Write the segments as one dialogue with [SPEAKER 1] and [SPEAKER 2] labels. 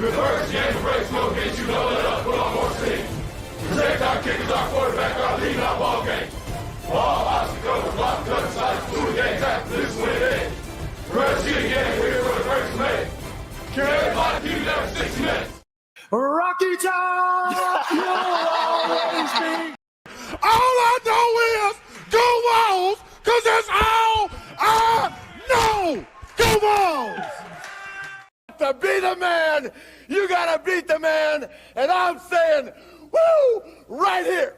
[SPEAKER 1] If the first game of breaks no get you double it up, put on more steam. Protect our kickers, our quarterback, our lead, our ball game. All obstacles, block, cut, sides, 2 games after this win in. First year again, we're here for the first May. Carry my team every 6 minutes.
[SPEAKER 2] Rocky Top, you'll always be.
[SPEAKER 3] All I know is go Vols, because that's all I know. Go Vols! To be the man, you got to beat the man, and I'm saying, woo, right here.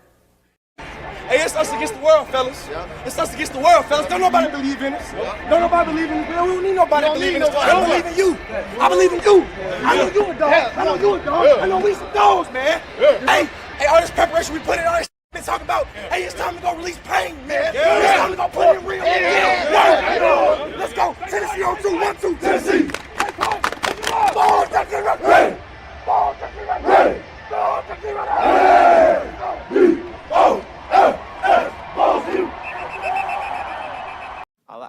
[SPEAKER 4] Hey, it's us against the world, fellas. Yeah. It's us against the world, fellas. Don't nobody believe in us. Yeah. Don't nobody believe in us. We don't need nobody to believe in us. I don't believe in you. I believe in you. I know you a dog. I know you a dog. I know we some dogs, man. Hey, all this preparation we put in, all this been talking about. Hey, it's time to go release pain, man. It's time to go put in real. Let's go. Tennessee on 2, 1, 2, Tennessee. Ball, Tennessee, ready. Ball, Tennessee, ready. Ball, Tennessee, ready.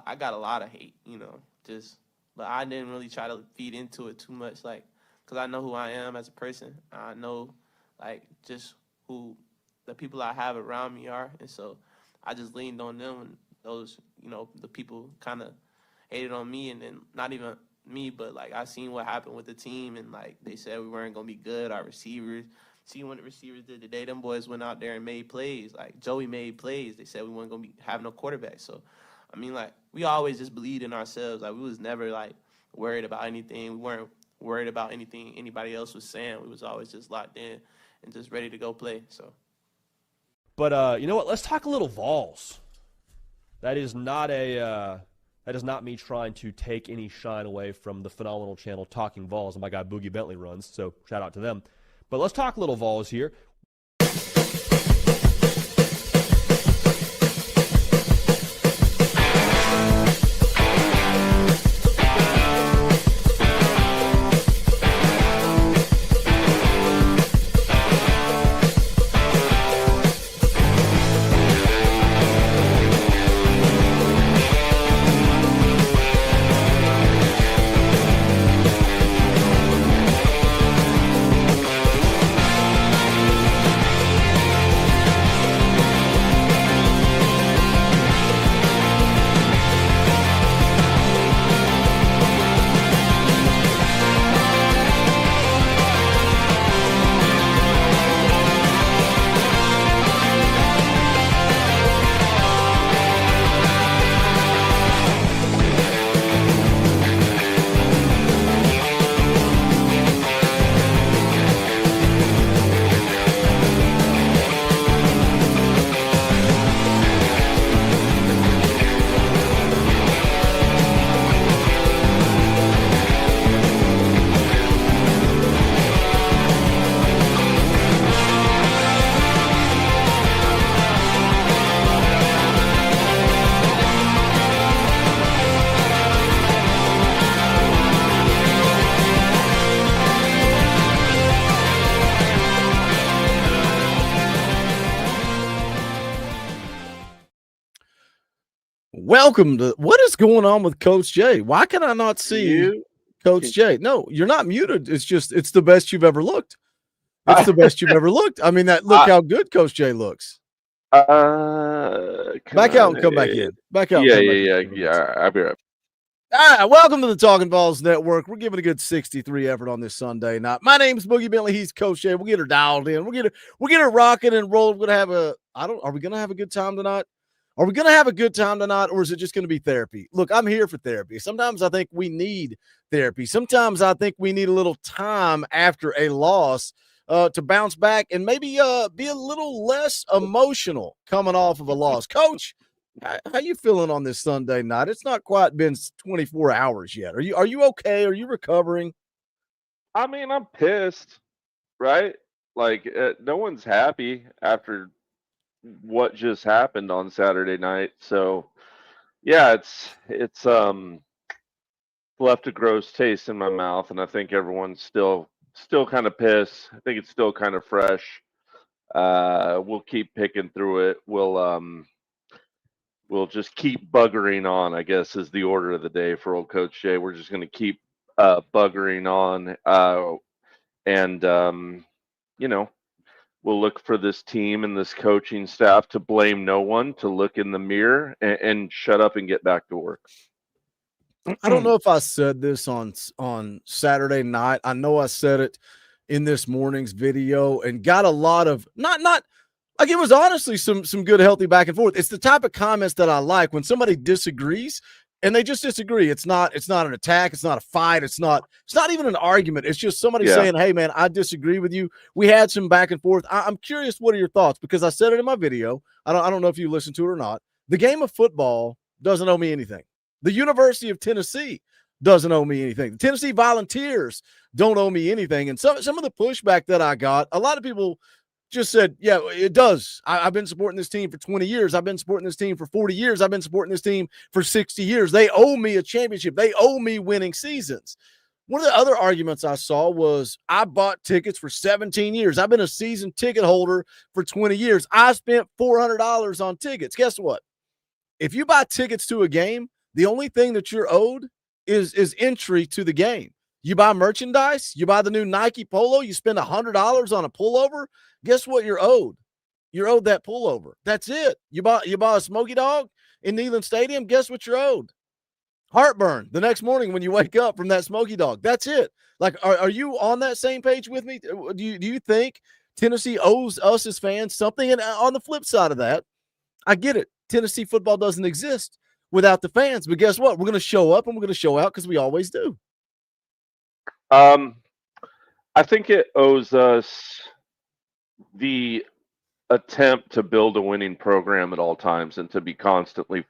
[SPEAKER 5] I got a lot of hate, but I didn't really try to feed into it too much, because I know who I am as a person. I know, just who the people I have around me are, and so I just leaned on them, and those, the people kind of hated on me, and then not even me, but, I seen what happened with the team, and, they said we weren't going to be good, our receivers. See what the receivers did today. Them boys went out there and made plays. Joey made plays. They said we weren't going to have no quarterback. So, we always just believed in ourselves. We was never, worried about anything. We weren't worried about anything anybody else was saying. We was always just locked in and just ready to go play. So.
[SPEAKER 6] But you know what? Let's talk a little Vols. That is not me trying to take any shine away from the phenomenal channel Talking Vols that my guy Boogie Bentley runs. So shout out to them. But let's talk a little Vols here.
[SPEAKER 7] Welcome to what is going on with Coach J? Why can I not see Coach J? No, you're not muted. It's the best you've ever looked. It's the best you've ever looked. I mean, look how good Coach J looks. Back out and come back in. Back out.
[SPEAKER 8] Yeah. I'll be right.
[SPEAKER 7] All right, welcome to the Talkin VAWLS Network. We're giving a good 63 effort on this Sunday night. My name's Boogie Bentley. He's Coach J. We'll get her dialed in. We'll get her rocking and rolling. We're gonna have are we gonna have a good time tonight? Are we going to have a good time tonight, or is it just going to be therapy? Look, I'm here for therapy. Sometimes I think we need therapy. Sometimes I think we need a little time after a loss to bounce back and maybe be a little less emotional coming off of a loss. Coach, how you feeling on this Sunday night? It's not quite been 24 hours yet. Are you okay? Are you recovering?
[SPEAKER 8] I mean, I'm pissed, right? No one's happy after what just happened on Saturday night. So yeah, it's left a gross taste in my mouth, and I think everyone's still kind of pissed. I think it's still kind of fresh. We'll keep picking through it. We'll just keep buggering on, I guess, is the order of the day for old Coach Jay. We're just going to keep buggering on. And you know, we'll look for this team and this coaching staff to blame no one, to look in the mirror and shut up and get back to work.
[SPEAKER 7] I don't know if I said this on Saturday night. I know I said it in this morning's video and got a lot of not like it was honestly some good healthy back and forth. It's the type of comments that I like when somebody disagrees and they just disagree. It's not an attack, it's not a fight, it's not even an argument. It's just somebody saying, "Hey man, I disagree with you." We had some back and forth. I'm curious, what are your thoughts? Because I said it in my video. I don't know if you listened to it or not. The game of football doesn't owe me anything. The University of Tennessee doesn't owe me anything. The Tennessee Volunteers don't owe me anything. And some of the pushback that I got, a lot of people just said, yeah, it does. I've been supporting this team for 20 years. I've been supporting this team for 40 years. I've been supporting this team for 60 years. They owe me a championship. They owe me winning seasons. One of the other arguments I saw was I bought tickets for 17 years. I've been a season ticket holder for 20 years. I spent $400 on tickets. Guess what? If you buy tickets to a game, the only thing that you're owed is entry to the game. You buy merchandise, you buy the new Nike polo, you spend $100 on a pullover. Guess what you're owed? You're owed that pullover. That's it. You buy a Smoky Dog in Neyland Stadium. Guess what you're owed? Heartburn the next morning when you wake up from that Smoky Dog. That's it. Like, are you on that same page with me? Do you think Tennessee owes us as fans something? And on the flip side of that, I get it. Tennessee football doesn't exist without the fans. But guess what? We're going to show up and we're going to show out because we always do.
[SPEAKER 8] I think it owes us the attempt to build a winning program at all times and to be constantly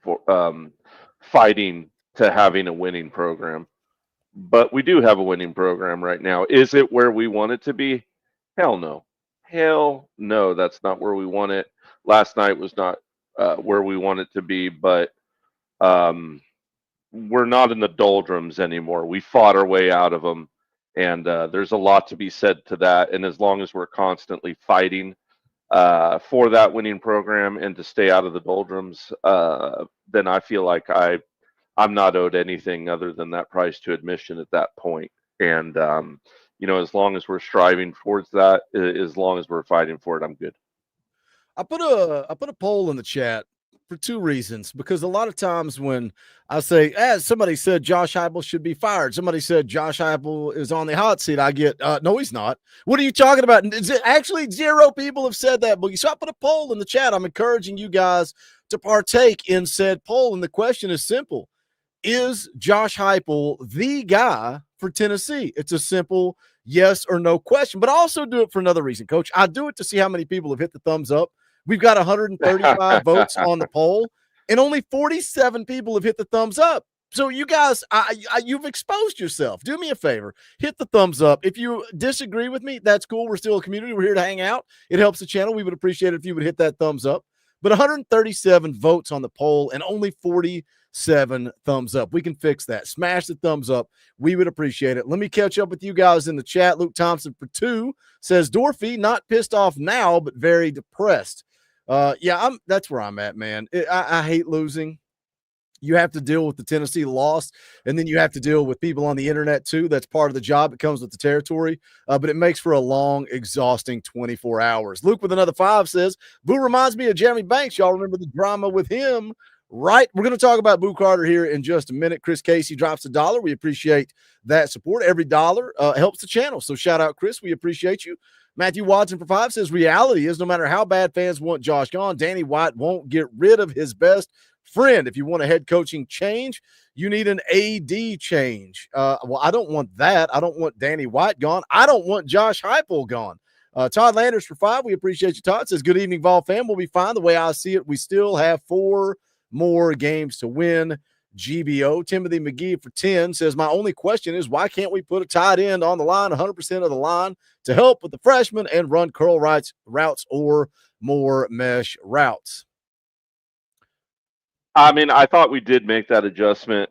[SPEAKER 8] fighting to having a winning program. But we do have a winning program right now. Is it where we want it to be? Hell no. Hell no, that's not where we want it. Last night was not where we want it to be, but we're not in the doldrums anymore. We fought our way out of them, and there's a lot to be said to that. And as long as we're constantly fighting for that winning program and to stay out of the doldrums, then I feel like I'm not owed anything other than that price to admission at that point. And as long as we're striving towards that, as long as we're fighting for it, I'm good.
[SPEAKER 7] I put a poll in the chat for two reasons, because a lot of times when I say, somebody said Josh Heupel should be fired, somebody said Josh Heupel is on the hot seat, I get, no, he's not. What are you talking about? Actually, 0 people have said that, Boogie. So I put a poll in the chat. I'm encouraging you guys to partake in said poll, and the question is simple. Is Josh Heupel the guy for Tennessee? It's a simple yes or no question, but I also do it for another reason, Coach. I do it to see how many people have hit the thumbs up. We've got 135 votes on the poll, and only 47 people have hit the thumbs up. So you guys, you've exposed yourself. Do me a favor. Hit the thumbs up. If you disagree with me, that's cool. We're still a community. We're here to hang out. It helps the channel. We would appreciate it if you would hit that thumbs up. But 137 votes on the poll and only 47 thumbs up. We can fix that. Smash the thumbs up. We would appreciate it. Let me catch up with you guys in the chat. Luke Thompson for 2 says, Dorfy, not pissed off now, but very depressed. That's where I'm at, man. I hate losing. You have to deal with the Tennessee loss, and then you have to deal with people on the internet too. That's part of the job. It comes with the territory, but it makes for a long, exhausting 24 hours. Luke with another 5 says, Boo reminds me of Jeremy Banks. Y'all remember the drama with him, right? We're going to talk about Boo Carter here in just a minute. Chris Casey drops $1. We appreciate that support. Every dollar helps the channel. So shout out, Chris. We appreciate you. Matthew Watson for 5 says, reality is no matter how bad fans want Josh gone, Danny White won't get rid of his best friend. If you want a head coaching change, you need an AD change. Well, I don't want that. I don't want Danny White gone. I don't want Josh Heupel gone. Todd Landers for 5. We appreciate you, Todd. Says, good evening, Vol fam. We'll be fine. The way I see it, we still have 4 more games to win. GBO. Timothy McGee for 10 says, my only question is, why can't we put a tight end on the line, 100% of the line, to help with the freshmen and run curl routes or more mesh routes?
[SPEAKER 8] I mean, I thought we did make that adjustment.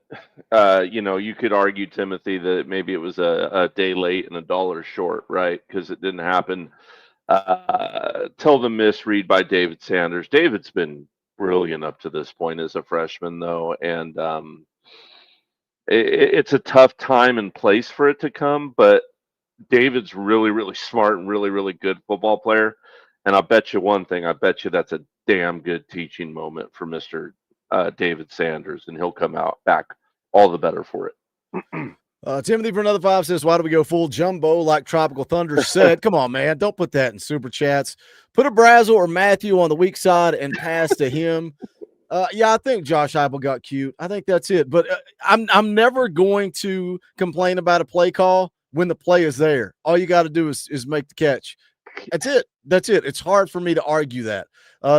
[SPEAKER 8] You could argue, Timothy, that maybe it was a day late and $1 short, right? Because it didn't happen till the misread by David Sanders. David's been brilliant up to this point as a freshman, though, and it's a tough time and place for it to come, but David's really, really smart and really, really good football player. And I'll bet you one thing. I bet you that's a damn good teaching moment for Mr. David Sanders, and he'll come out back all the better for it.
[SPEAKER 7] Timothy for another 5 says, why do we go full jumbo like Tropical Thunder said? Come on, man. Don't put that in super chats. Put a Brazel or Matthew on the weak side and pass to him. Yeah, I think Josh Heupel got cute. I think that's it. But I'm never going to complain about a play call when the play is there. All you got to do is make the catch. That's it. That's it. It's hard for me to argue that.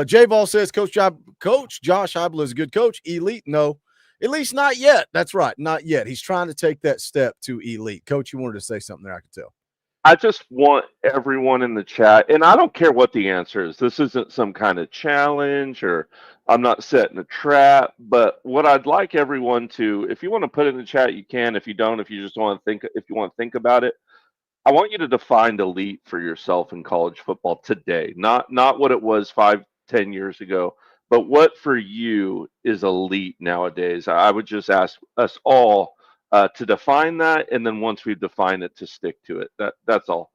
[SPEAKER 7] J Vol says, Coach Josh Heupel is a good coach. Elite? No. At least not yet. That's right. Not yet. He's trying to take that step to elite. Coach, you wanted to say something there, I can tell.
[SPEAKER 8] I just want everyone in the chat, and I don't care what the answer is. This isn't some kind of challenge, or I'm not setting a trap, but what I'd like everyone to, if you want to put it in the chat, you can. If you don't, if you just want to think about it, I want you to define elite for yourself in college football today. Not what it was 5-10 years ago, but what for you is elite nowadays. I would just ask us all to define that, and then once we define it, to stick to it. That's all.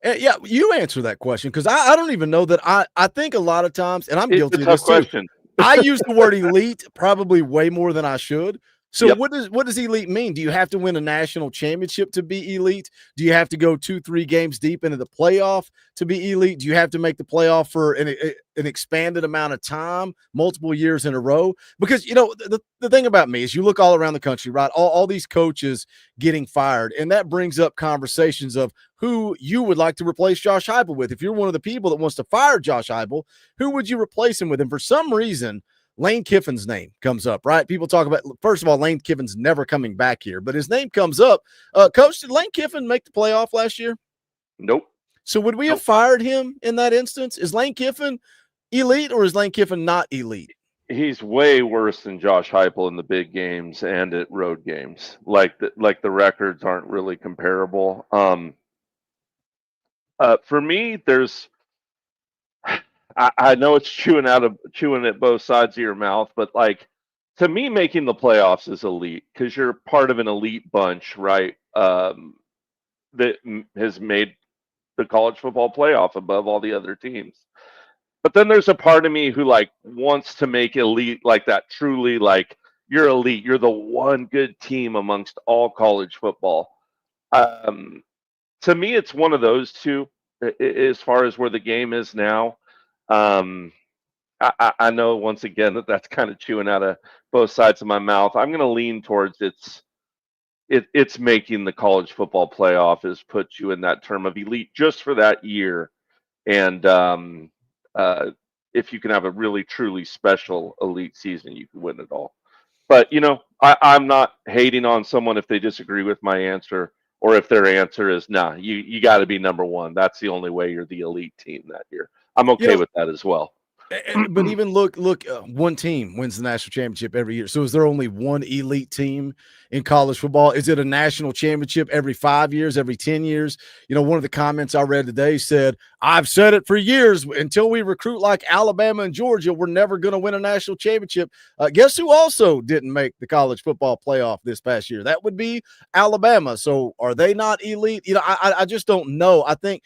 [SPEAKER 7] Yeah, you answer that question, because I don't even know that I think a lot of times, and I'm guilty of this
[SPEAKER 8] question.
[SPEAKER 7] Too. I use the word elite probably way more than I should. So
[SPEAKER 8] Yep.
[SPEAKER 7] what does elite mean? Do you have to win a national championship to be elite? Do you have to go 2-3 games deep into the playoff to be elite? Do you have to make the playoff for an expanded amount of time, multiple years in a row? Because, the thing about me is you look all around the country, right? All these coaches getting fired, and that brings up conversations of who you would like to replace Josh Heupel with. If you're one of the people that wants to fire Josh Heupel, who would you replace him with? And for some reason, Lane Kiffin's name comes up, right? People talk about, first of all, Lane Kiffin's never coming back here, but his name comes up. Coach, did Lane Kiffin make the playoff last year?
[SPEAKER 8] Nope.
[SPEAKER 7] So would we have fired him in that instance? Is Lane Kiffin elite, or is Lane Kiffin not elite?
[SPEAKER 8] He's way worse than Josh Heupel in the big games and at road games. Like the records aren't really comparable. For me, there's, I know it's chewing at both sides of your mouth, but like, to me, making the playoffs is elite because you're part of an elite bunch, right? That has made the college football playoff above all the other teams. But then there's a part of me who like wants to make elite like that, truly like you're elite. You're the one good team amongst all college football. To me, it's one of those two as far as where the game is now. I know once again that's kind of chewing out of both sides of my mouth. I'm going to lean towards it's making the college football playoff is put you in that term of elite just for that year. And if you can have a really truly special elite season, you can win it all. But I'm not hating on someone if they disagree with my answer, or if their answer is nah, you got to be number one. That's the only way you're the elite team that year. I'm okay with that as well.
[SPEAKER 7] But even look, one team wins the national championship every year. So is there only one elite team in college football? Is it a national championship every 5 years, every 10 years? One of the comments I read today said, I've said it for years, until we recruit like Alabama and Georgia, we're never going to win a national championship. Guess who also didn't make the college football playoff this past year? That would be Alabama. So are they not elite? I just don't know. I think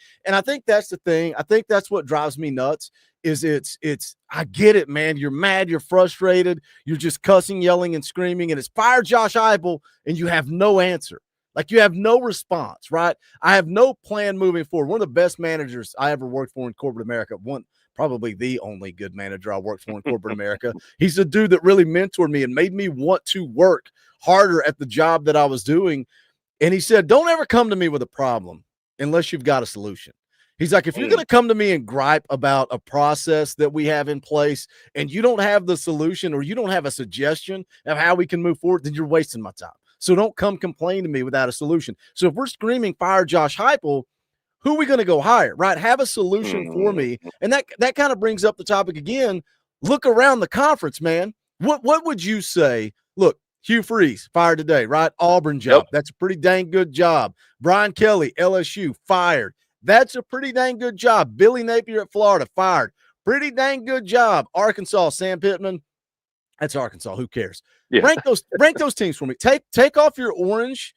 [SPEAKER 7] that's the thing. I think that's what drives me nuts. I get it, man. You're mad, you're frustrated, you're just cussing, yelling, and screaming, and it's fire Josh Heupel, and you have no answer. Like, you have no response, right? I have no plan moving forward. One of the best managers I ever worked for in corporate America, probably the only good manager I worked for in corporate America. He's a dude that really mentored me and made me want to work harder at the job that I was doing. And he said, don't ever come to me with a problem unless you've got a solution. He's like, if you're going to come to me and gripe about a process that we have in place and you don't have the solution, or you don't have a suggestion of how we can move forward, then you're wasting my time. So don't come complain to me without a solution. So if we're screaming fire Josh Heupel, who are we going to go hire, right? Have a solution for me. And that kind of brings up the topic again. Look around the conference, man. What would you say? Look, Hugh Freeze fired today, right? Auburn job. Yep. That's a pretty dang good job. Brian Kelly, LSU, fired. That's a pretty dang good job. Billy Napier at Florida, fired. Pretty dang good job. Arkansas, Sam Pittman. That's Arkansas. Who cares? Yeah. Rank those teams for me. Take off your orange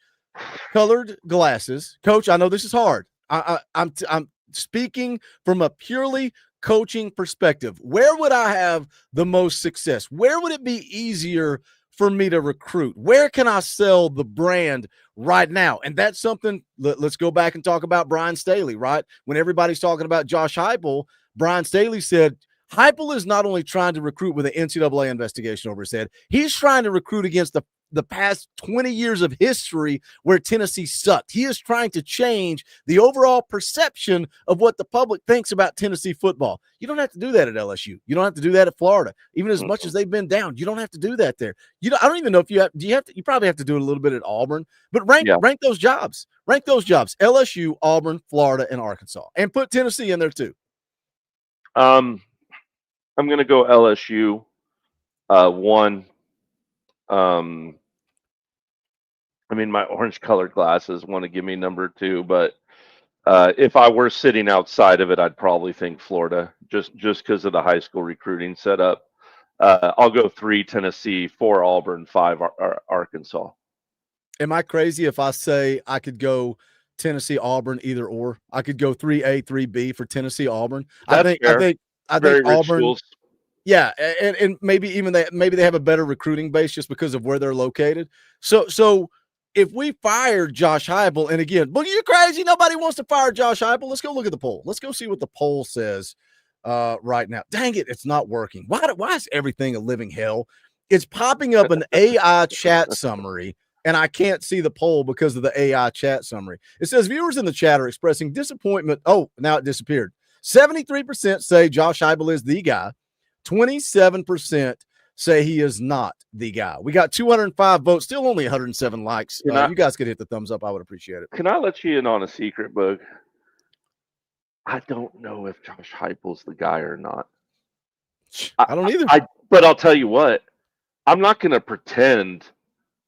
[SPEAKER 7] colored glasses, Coach, I know this is hard. I'm speaking from a purely coaching perspective. Where would I have the most success? Where would it be easier for me to recruit? Where can I sell the brand right now? And that's something, let's go back and talk about Brian Staley, right? When everybody's talking about Josh Heupel, Brian Staley said, Heupel is not only trying to recruit with an NCAA investigation over his head, he's trying to recruit against the past 20 years of history where Tennessee sucked. He is trying to change the overall perception of what the public thinks about Tennessee football. You don't have to do that at LSU. You don't have to do that at Florida. Even as much as they've been down, you don't have to do that there. I don't even know if you have to, you probably have to do it a little bit at Auburn, but rank those jobs. Rank those jobs. LSU, Auburn, Florida, and Arkansas. And put Tennessee in there too.
[SPEAKER 8] I'm going to go LSU. One. I mean, my orange-colored glasses want to give me number 2, but if I were sitting outside of it, I'd probably think Florida, just because of the high school recruiting setup. I'll go 3 Tennessee, 4 Auburn, 5 Arkansas.
[SPEAKER 7] Am I crazy if I say I could go Tennessee, Auburn, either or? I could go 3A, 3B for Tennessee, Auburn.
[SPEAKER 8] That's fair.
[SPEAKER 7] I
[SPEAKER 8] Very
[SPEAKER 7] think
[SPEAKER 8] rich
[SPEAKER 7] Auburn.
[SPEAKER 8] schools.
[SPEAKER 7] Yeah, and maybe even they have a better recruiting base just because of where they're located. So if we fired Josh Heupel, and again, Boogie, you're crazy. Nobody wants to fire Josh Heupel. Let's go look at the poll. Let's go see what the poll says right now. Dang it, it's not working. Why is everything a living hell? It's popping up an AI chat summary, and I can't see the poll because of the AI chat summary. It says viewers in the chat are expressing disappointment. Oh, now it disappeared. 73% say Josh Heupel is the guy. 27% say he is not the guy. We got 205 votes, still only 107 likes. You guys could hit the thumbs up. I would appreciate it.
[SPEAKER 8] Can I let you in on a secret, Bug? I don't know if Josh Heupel's the guy or not.
[SPEAKER 7] I don't either.
[SPEAKER 8] But I'll tell you what, I'm not going to pretend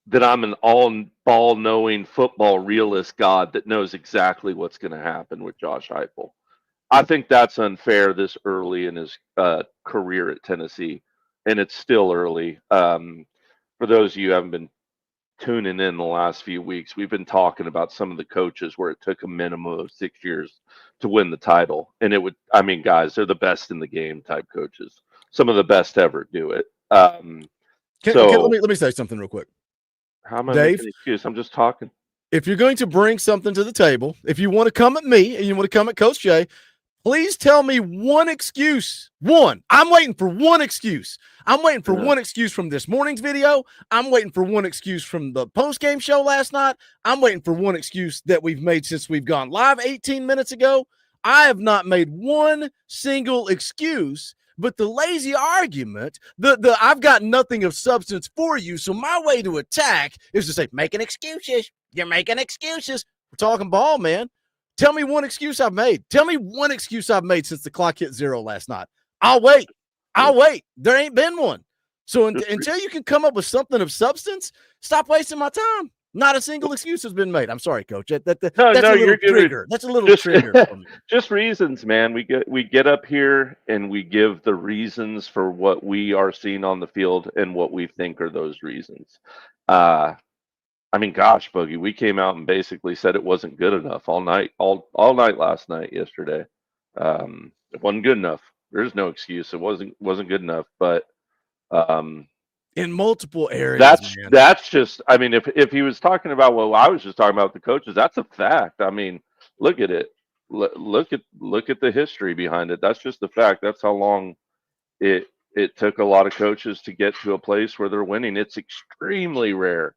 [SPEAKER 8] that I'm an all-ball-knowing football realist god that knows exactly what's going to happen with Josh Heupel. I think that's unfair this early in his career at Tennessee, and it's still early. For those of you who haven't been tuning in the last few weeks, we've been talking about some of the coaches where it took a minimum of 6 years to win the title. And guys, they're the best in the game type coaches. Some of the best ever do it.
[SPEAKER 7] Let me say something real quick.
[SPEAKER 8] How am I
[SPEAKER 7] Dave,
[SPEAKER 8] making an excuse? I'm just talking.
[SPEAKER 7] If you're going to bring something to the table, if you want to come at me and you want to come at Coach Jay, please tell me one excuse. One. I'm waiting for one excuse. I'm waiting for one excuse from this morning's video. I'm waiting for one excuse from the post-game show last night. I'm waiting for one excuse that we've made since we've gone live 18 minutes ago. I have not made one single excuse, but the lazy argument, the I've got nothing of substance for you, so my way to attack is to say, making excuses. You're making excuses. We're talking ball, man. Tell me one excuse I've made. Tell me one excuse I've made since the clock hit 0 last night. I'll wait. There ain't been one. So until you can come up with something of substance, stop wasting my time. Not a single excuse has been made. I'm sorry, Coach. That's a little trigger. That's a little trigger.
[SPEAKER 8] Just reasons, man. We get up here and we give the reasons for what we are seeing on the field and what we think are those reasons. Gosh, Boogie, we came out and basically said it wasn't good enough all night last night, yesterday. It wasn't good enough. There's no excuse. It wasn't good enough. But
[SPEAKER 7] in multiple areas,
[SPEAKER 8] that's just. If he was talking about what I was just talking about with the coaches, that's a fact. Look at it. Look at the history behind it. That's just the fact. That's how long it took a lot of coaches to get to a place where they're winning. It's extremely rare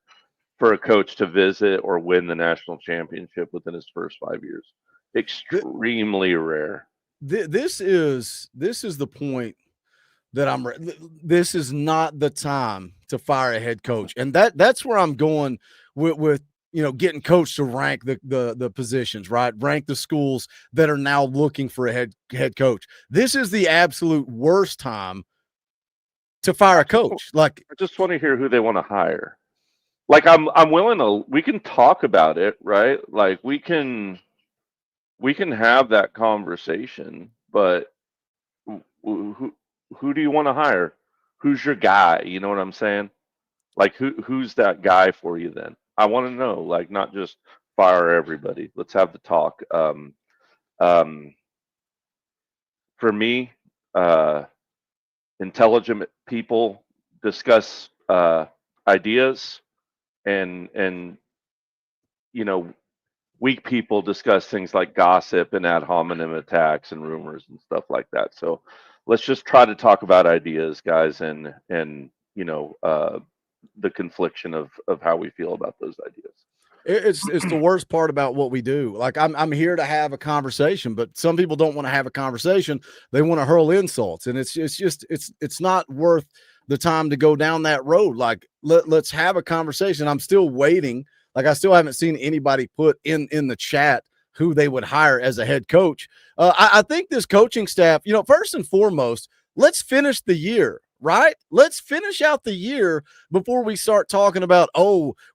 [SPEAKER 8] for a coach to visit or win the national championship within his first 5 years. Extremely rare.
[SPEAKER 7] This is the point that this is not the time to fire a head coach. And that's where I'm going with getting coach to rank the positions, right? Rank the schools that are now looking for a head coach. This is the absolute worst time to fire a coach. Like,
[SPEAKER 8] I just want to hear who they want to hire. Like, I'm willing to. We can talk about it, right? Like, we can have that conversation. But who do you want to hire? Who's your guy? You know what I'm saying? Like, who's that guy for you? Then I want to know, like, not just fire everybody. Let's have the talk. For me, intelligent people discuss ideas, and weak people discuss things like gossip and ad hominem attacks and rumors and stuff like that. So let's just try to talk about ideas, guys, and the confliction of how we feel about those ideas.
[SPEAKER 7] It's the worst part about what we do. Like, I'm here to have a conversation, but some people don't want to have a conversation. They want to hurl insults, and it's not worth the time to go down that road. Like, let's have a conversation. I'm still waiting. Like, I still haven't seen anybody put in the chat who they would hire as a head coach. I think this coaching staff, first and foremost, let's finish the year. Right? Let's finish out the year before we start talking about,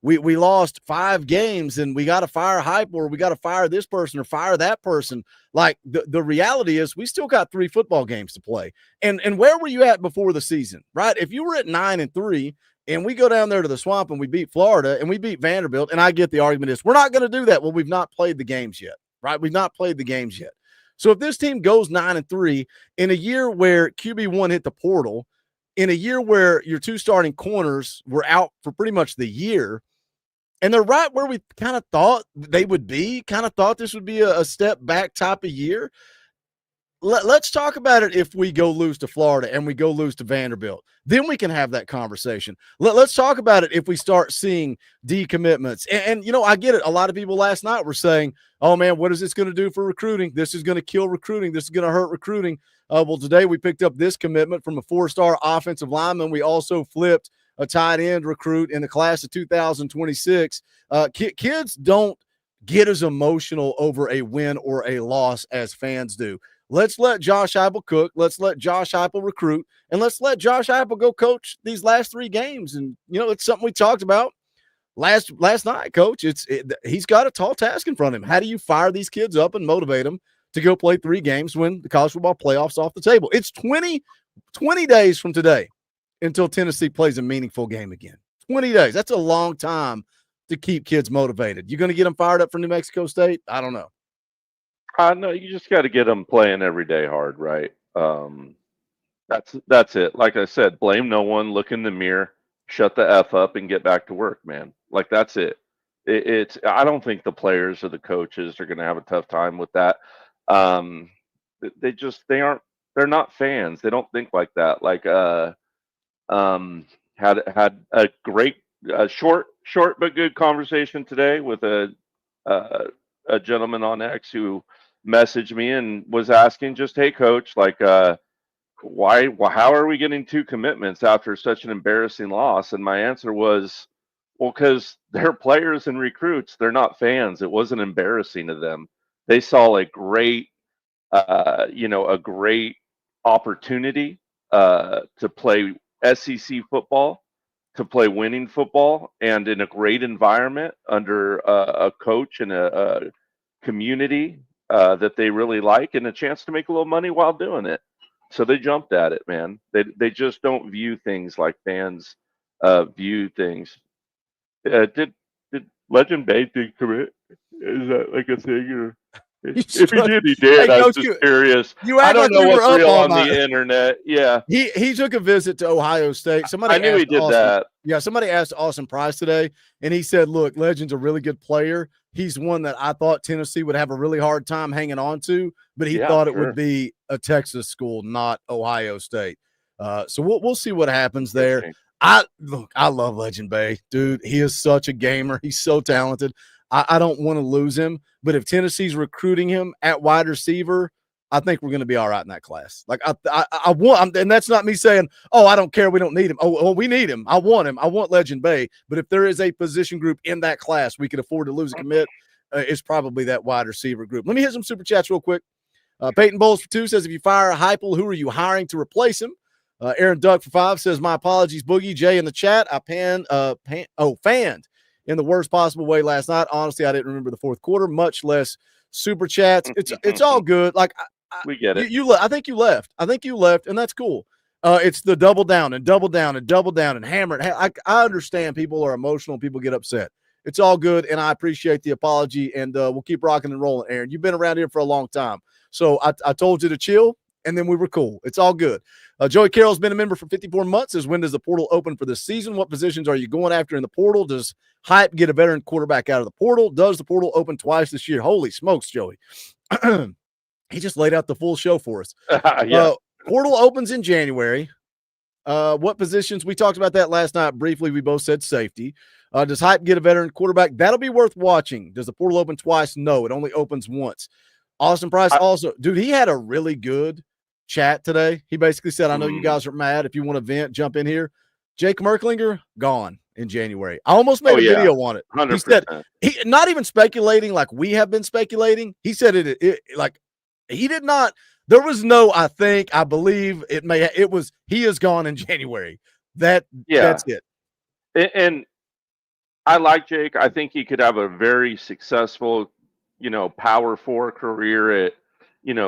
[SPEAKER 7] we lost 5 games and we got to fire Hype, or we got to fire this person or fire that person. Like, the reality is we still got 3 football games to play. And where were you at before the season? Right? If you were at 9-3 and we go down there to the Swamp and we beat Florida and we beat Vanderbilt, and I get the argument is we're not going to do that. Well, we've not played the games yet. Right? We've not played the games yet. So if this team goes 9-3 in a year where QB1 hit the portal, in a year where your 2 starting corners were out for pretty much the year, and they're right where we kind of thought they would be, kind of thought this would be a step back type of year. Let's talk about it if we go lose to Florida and we go lose to Vanderbilt. Then we can have that conversation. Let's talk about it if we start seeing decommitments. And I get it. A lot of people last night were saying, oh, man, what is this going to do for recruiting? This is going to kill recruiting. This is going to hurt recruiting. Well, today we picked up this commitment from a 4-star offensive lineman. We also flipped a tight end recruit in the class of 2026. Kids don't get as emotional over a win or a loss as fans do. Let's let Josh Heupel cook. Let's let Josh Heupel recruit, and let's let Josh Heupel go coach these last 3 games. And it's something we talked about last night, Coach. He's got a tall task in front of him. How do you fire these kids up and motivate them to go play 3 games when the college football playoffs off the table? It's 20 days from today until Tennessee plays a meaningful game again. 20 days. That's a long time to keep kids motivated. You going to get them fired up for New Mexico State? I don't know.
[SPEAKER 8] No, you just got to get them playing every day hard, right? That's it. Like I said, blame no one, look in the mirror, shut the F up, and get back to work, man. Like, that's it. I don't think the players or the coaches are going to have a tough time with that. They're not fans. They don't think like that. Like, had a great, short but good conversation today with a gentleman on X who messaged me and was asking just, hey, Coach, like, how are we getting 2 commitments after such an embarrassing loss? And my answer was, well, because they're players and recruits. They're not fans. It wasn't embarrassing to them. They saw a great opportunity to play SEC football, to play winning football, and in a great environment under a coach and a community that they really like, and a chance to make a little money while doing it. So they jumped at it, man. They just don't view things like fans view things. Did Legend Bay commit? Is that like a thing, or if he did, he did.
[SPEAKER 7] Hey,
[SPEAKER 8] I was
[SPEAKER 7] Coach,
[SPEAKER 8] just curious.
[SPEAKER 7] I
[SPEAKER 8] don't know what's real on the internet. Yeah,
[SPEAKER 7] he took a visit to Ohio State.
[SPEAKER 8] I knew he did that.
[SPEAKER 7] Yeah, somebody asked Austin Price today, and he said, look, Legend's a really good player. He's one that I thought Tennessee would have a really hard time hanging on to, but he thought it would be a Texas school, not Ohio State. So we'll see what happens there. I love Legend Bay, dude. He is such a gamer. He's so talented. I don't want to lose him, but if Tennessee's recruiting him at wide receiver, I think we're going to be all right in that class. Like, I want, and that's not me saying, oh, I don't care, we don't need him. Oh, we need him. I want him. I want Legend Bay. But if there is a position group in that class we could afford to lose a commit, it's probably that wide receiver group. Let me hit some super chats real quick. Peyton Bowles for 2 says, if you fire Heupel, who are you hiring to replace him? Aaron Duck for 5 says, my apologies, Boogie. Jay in the chat, I fanned in the worst possible way last night. Honestly, I didn't remember the fourth quarter, much less super chats. It's all good. Like,
[SPEAKER 8] we get it.
[SPEAKER 7] I think you left. And that's cool. It's the double down and double down and double down and hammer it. I understand people are emotional. People get upset. It's all good, and I appreciate the apology, and we'll keep rocking and rolling, Aaron. You've been around here for a long time. So I told you to chill, and then we were cool. It's all good. Joey Carroll's been a member for 54 months. Says, when does the portal open for this season? What positions are you going after in the portal? Does Hype get a veteran quarterback out of the portal? Does the portal open twice this year? Holy smokes, Joey. He just laid out the full show for us. Portal opens in January. What positions? We talked about that last night briefly. We both said safety. Does Hype get a veteran quarterback? That'll be worth watching. Does the portal open twice? No, it only opens once. Austin Price also, dude, he had a really good chat today. He basically said, I know you guys are mad. If you want to vent, jump in here. Jake Merklinger, gone in January. I almost made a video on it. 100%. He said, he not even speculating like we have been speculating. He said it like he did not. There was no, I think, I believe it was, he is gone in January. That's it.
[SPEAKER 8] And I like Jake. I think he could have a very successful, Power 4 career at,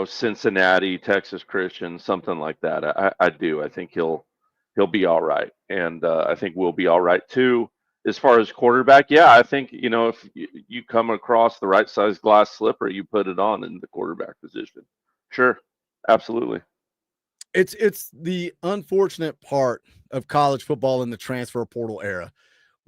[SPEAKER 8] Cincinnati, Texas Christian, something like that. I do. I think he'll be all right. And I think we'll be all right too. As far as quarterback, I think, if you come across the right size glass slipper, you put it on in the quarterback position. Sure. Absolutely.
[SPEAKER 7] It's the unfortunate part of college football in the transfer portal era.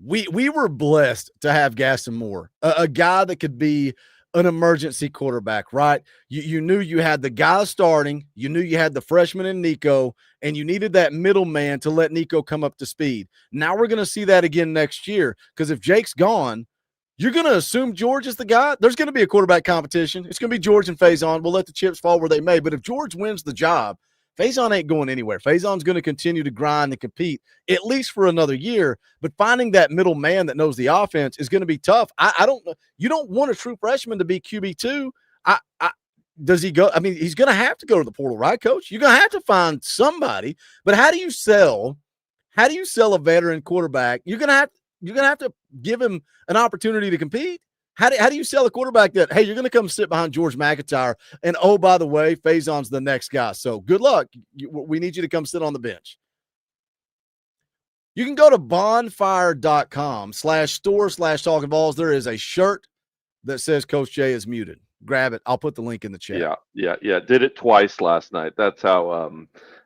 [SPEAKER 7] We were blessed to have Gaston Moore, a guy that could be an emergency quarterback, right? You knew you had the guy starting, you knew you had the freshman in Nico, and you needed that middleman to let Nico come up to speed. Now we're going to see that again next year, because if Jake's gone, you're going to assume George is the guy. There's going to be a quarterback competition. It's going to be George and Faison. We'll let the chips fall where they may. But if George wins the job, Faison ain't going anywhere. Faison's going to continue to grind and compete at least for another year. But finding that middle man that knows the offense is going to be tough. I don't know. You don't want a true freshman to be QB2. Does he go? I mean, he's going to have to go to the portal, right, Coach? You're going to have to find somebody. But how do you sell a veteran quarterback? You're going to have to give him an opportunity to compete. How do you sell a quarterback that, hey, you're going to come sit behind George McIntyre, and oh, by the way, Faison's the next guy. So good luck. We need you to come sit on the bench. You can go to bonfire.com/store/Talkin VAWLS. There is a shirt that says Coach J is muted. Grab it. I'll put the link in the chat.
[SPEAKER 8] Yeah. Did it twice last night. That's how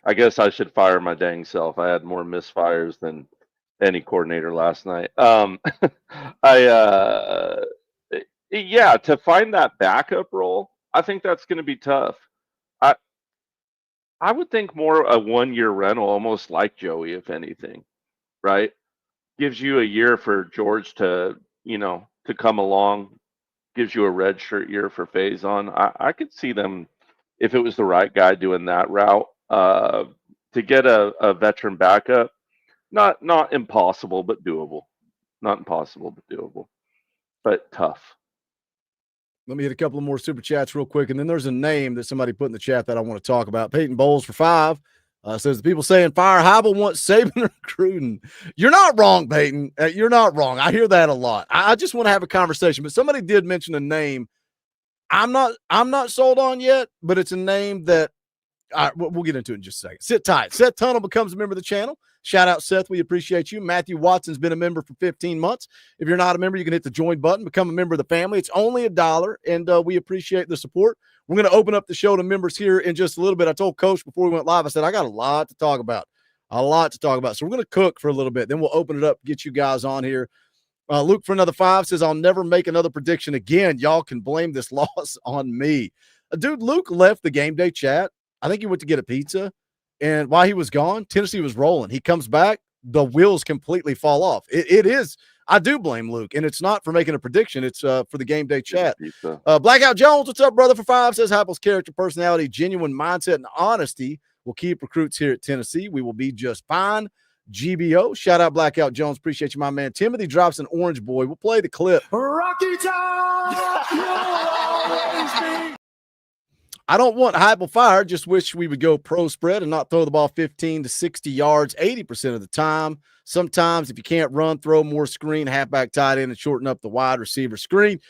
[SPEAKER 8] I guess I should fire my dang self. I had more misfires than any coordinator last night. To find that backup role, I think that's going to be tough. I would think more a 1-year rental, almost like Joey, if anything, right? Gives you a year for George to come along, gives you a red shirt year for Faison. I could see them, if it was the right guy, doing that route to get a veteran backup. Not impossible, but doable. Not impossible, but doable. But tough.
[SPEAKER 7] Let me hit a couple of more super chats real quick. And then there's a name that somebody put in the chat that I want to talk about. Peyton Bowles for 5 says the people saying Fire Heibel wants Saban recruiting. You're not wrong, Peyton. You're not wrong. I hear that a lot. I just want to have a conversation. But somebody did mention a name I'm not sold on yet, but it's a name that we'll get into it in just a second. Sit tight. Seth Tunnel becomes a member of the channel. Shout out, Seth. We appreciate you. Matthew Watson's been a member for 15 months. If you're not a member, you can hit the join button, become a member of the family. It's only $1, and we appreciate the support. We're going to open up the show to members here in just a little bit. I told Coach before we went live, I said, I got a lot to talk about. So we're going to cook for a little bit. Then we'll open it up, get you guys on here. Luke for another 5 says, I'll never make another prediction again. Y'all can blame this loss on me. Dude, Luke left the game day chat. I think he went to get a pizza. And while he was gone, Tennessee was rolling. He comes back, the wheels completely fall off. It is. I do blame Luke, and it's not for making a prediction. It's for the game day chat. Blackout Jones, what's up, brother? For 5 says Heupel's character, personality, genuine mindset, and honesty will keep recruits here at Tennessee. We will be just fine. GBO, shout out Blackout Jones. Appreciate you, my man. Timothy drops an orange boy. We'll play the clip.
[SPEAKER 2] Rocky Top, you'll always be.
[SPEAKER 7] I don't want Heupel fired. Just wish we would go pro spread and not throw the ball 15 to 60 yards 80% of the time. Sometimes if you can't run, throw more screen, halfback tight end, and shorten up the wide receiver screen.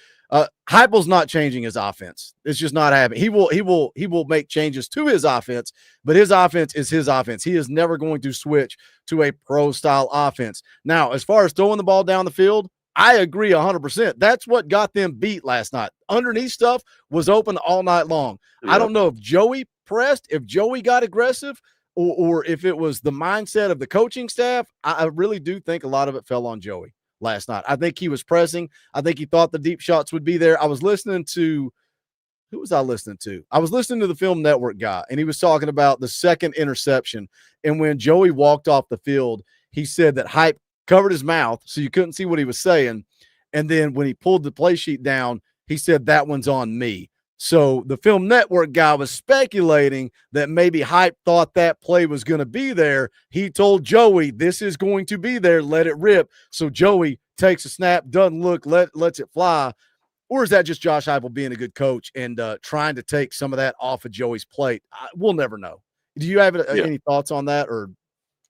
[SPEAKER 7] Heupel's not changing his offense. It's just not happening. He will make changes to his offense, but his offense is his offense. He is never going to switch to a pro style offense. Now, as far as throwing the ball down the field, I agree 100%. That's what got them beat last night. Underneath stuff was open all night long. I don't know if Joey pressed, if Joey got aggressive, or if it was the mindset of the coaching staff. I really do think a lot of it fell on Joey last night. I think he was pressing. I think he thought the deep shots would be there. I was listening to – who was I listening to? I was listening to the Film Network guy, and he was talking about the second interception. And when Joey walked off the field, he said that Hype covered his mouth so you couldn't see what he was saying. And then when he pulled the play sheet down, he said, that one's on me. So the Film Network guy was speculating that maybe Hype thought that play was going to be there. He told Joey, this is going to be there, let it rip. So Joey takes a snap, doesn't look, lets it fly. Or is that just Josh Heupel being a good coach and trying to take some of that off of Joey's plate? We'll never know. Do you have any thoughts on that, or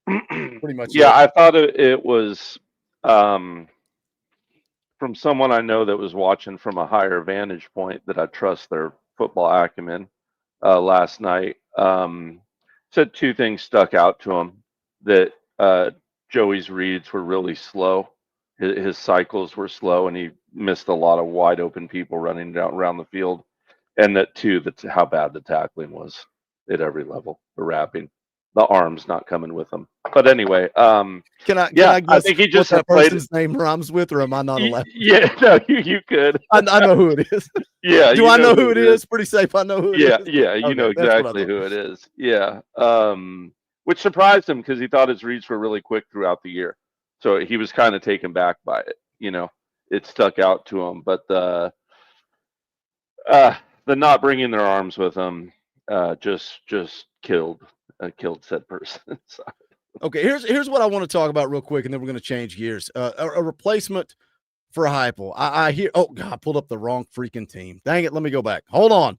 [SPEAKER 7] pretty much?
[SPEAKER 8] Yeah, I thought it was from someone I know that was watching from a higher vantage point that I trust their football acumen last night. Said two things stuck out to him, that Joey's reads were really slow. His cycles were slow, and he missed a lot of wide open people running down around the field. And that too, that's how bad the tackling was at every level, the wrapping, the arms not coming with them. But anyway,
[SPEAKER 7] can I guess
[SPEAKER 8] I think he just
[SPEAKER 7] what that
[SPEAKER 8] played
[SPEAKER 7] person's name rhymes with, or am I not allowed?
[SPEAKER 8] Yeah, no, you could.
[SPEAKER 7] I know who it is.
[SPEAKER 8] Yeah.
[SPEAKER 7] Do I know who it is? Pretty safe. I know who it is.
[SPEAKER 8] Yeah, you know exactly who it is. Yeah. Which surprised him because he thought his reads were really quick throughout the year. So he was kind of taken back by it. It stuck out to him. But the not bringing their arms with them just killed said person. So.
[SPEAKER 7] Okay, here's what I want to talk about real quick, and then we're going to change gears. A replacement for Heupel. I hear. Oh God, I pulled up the wrong freaking team. Dang it! Let me go back. Hold on.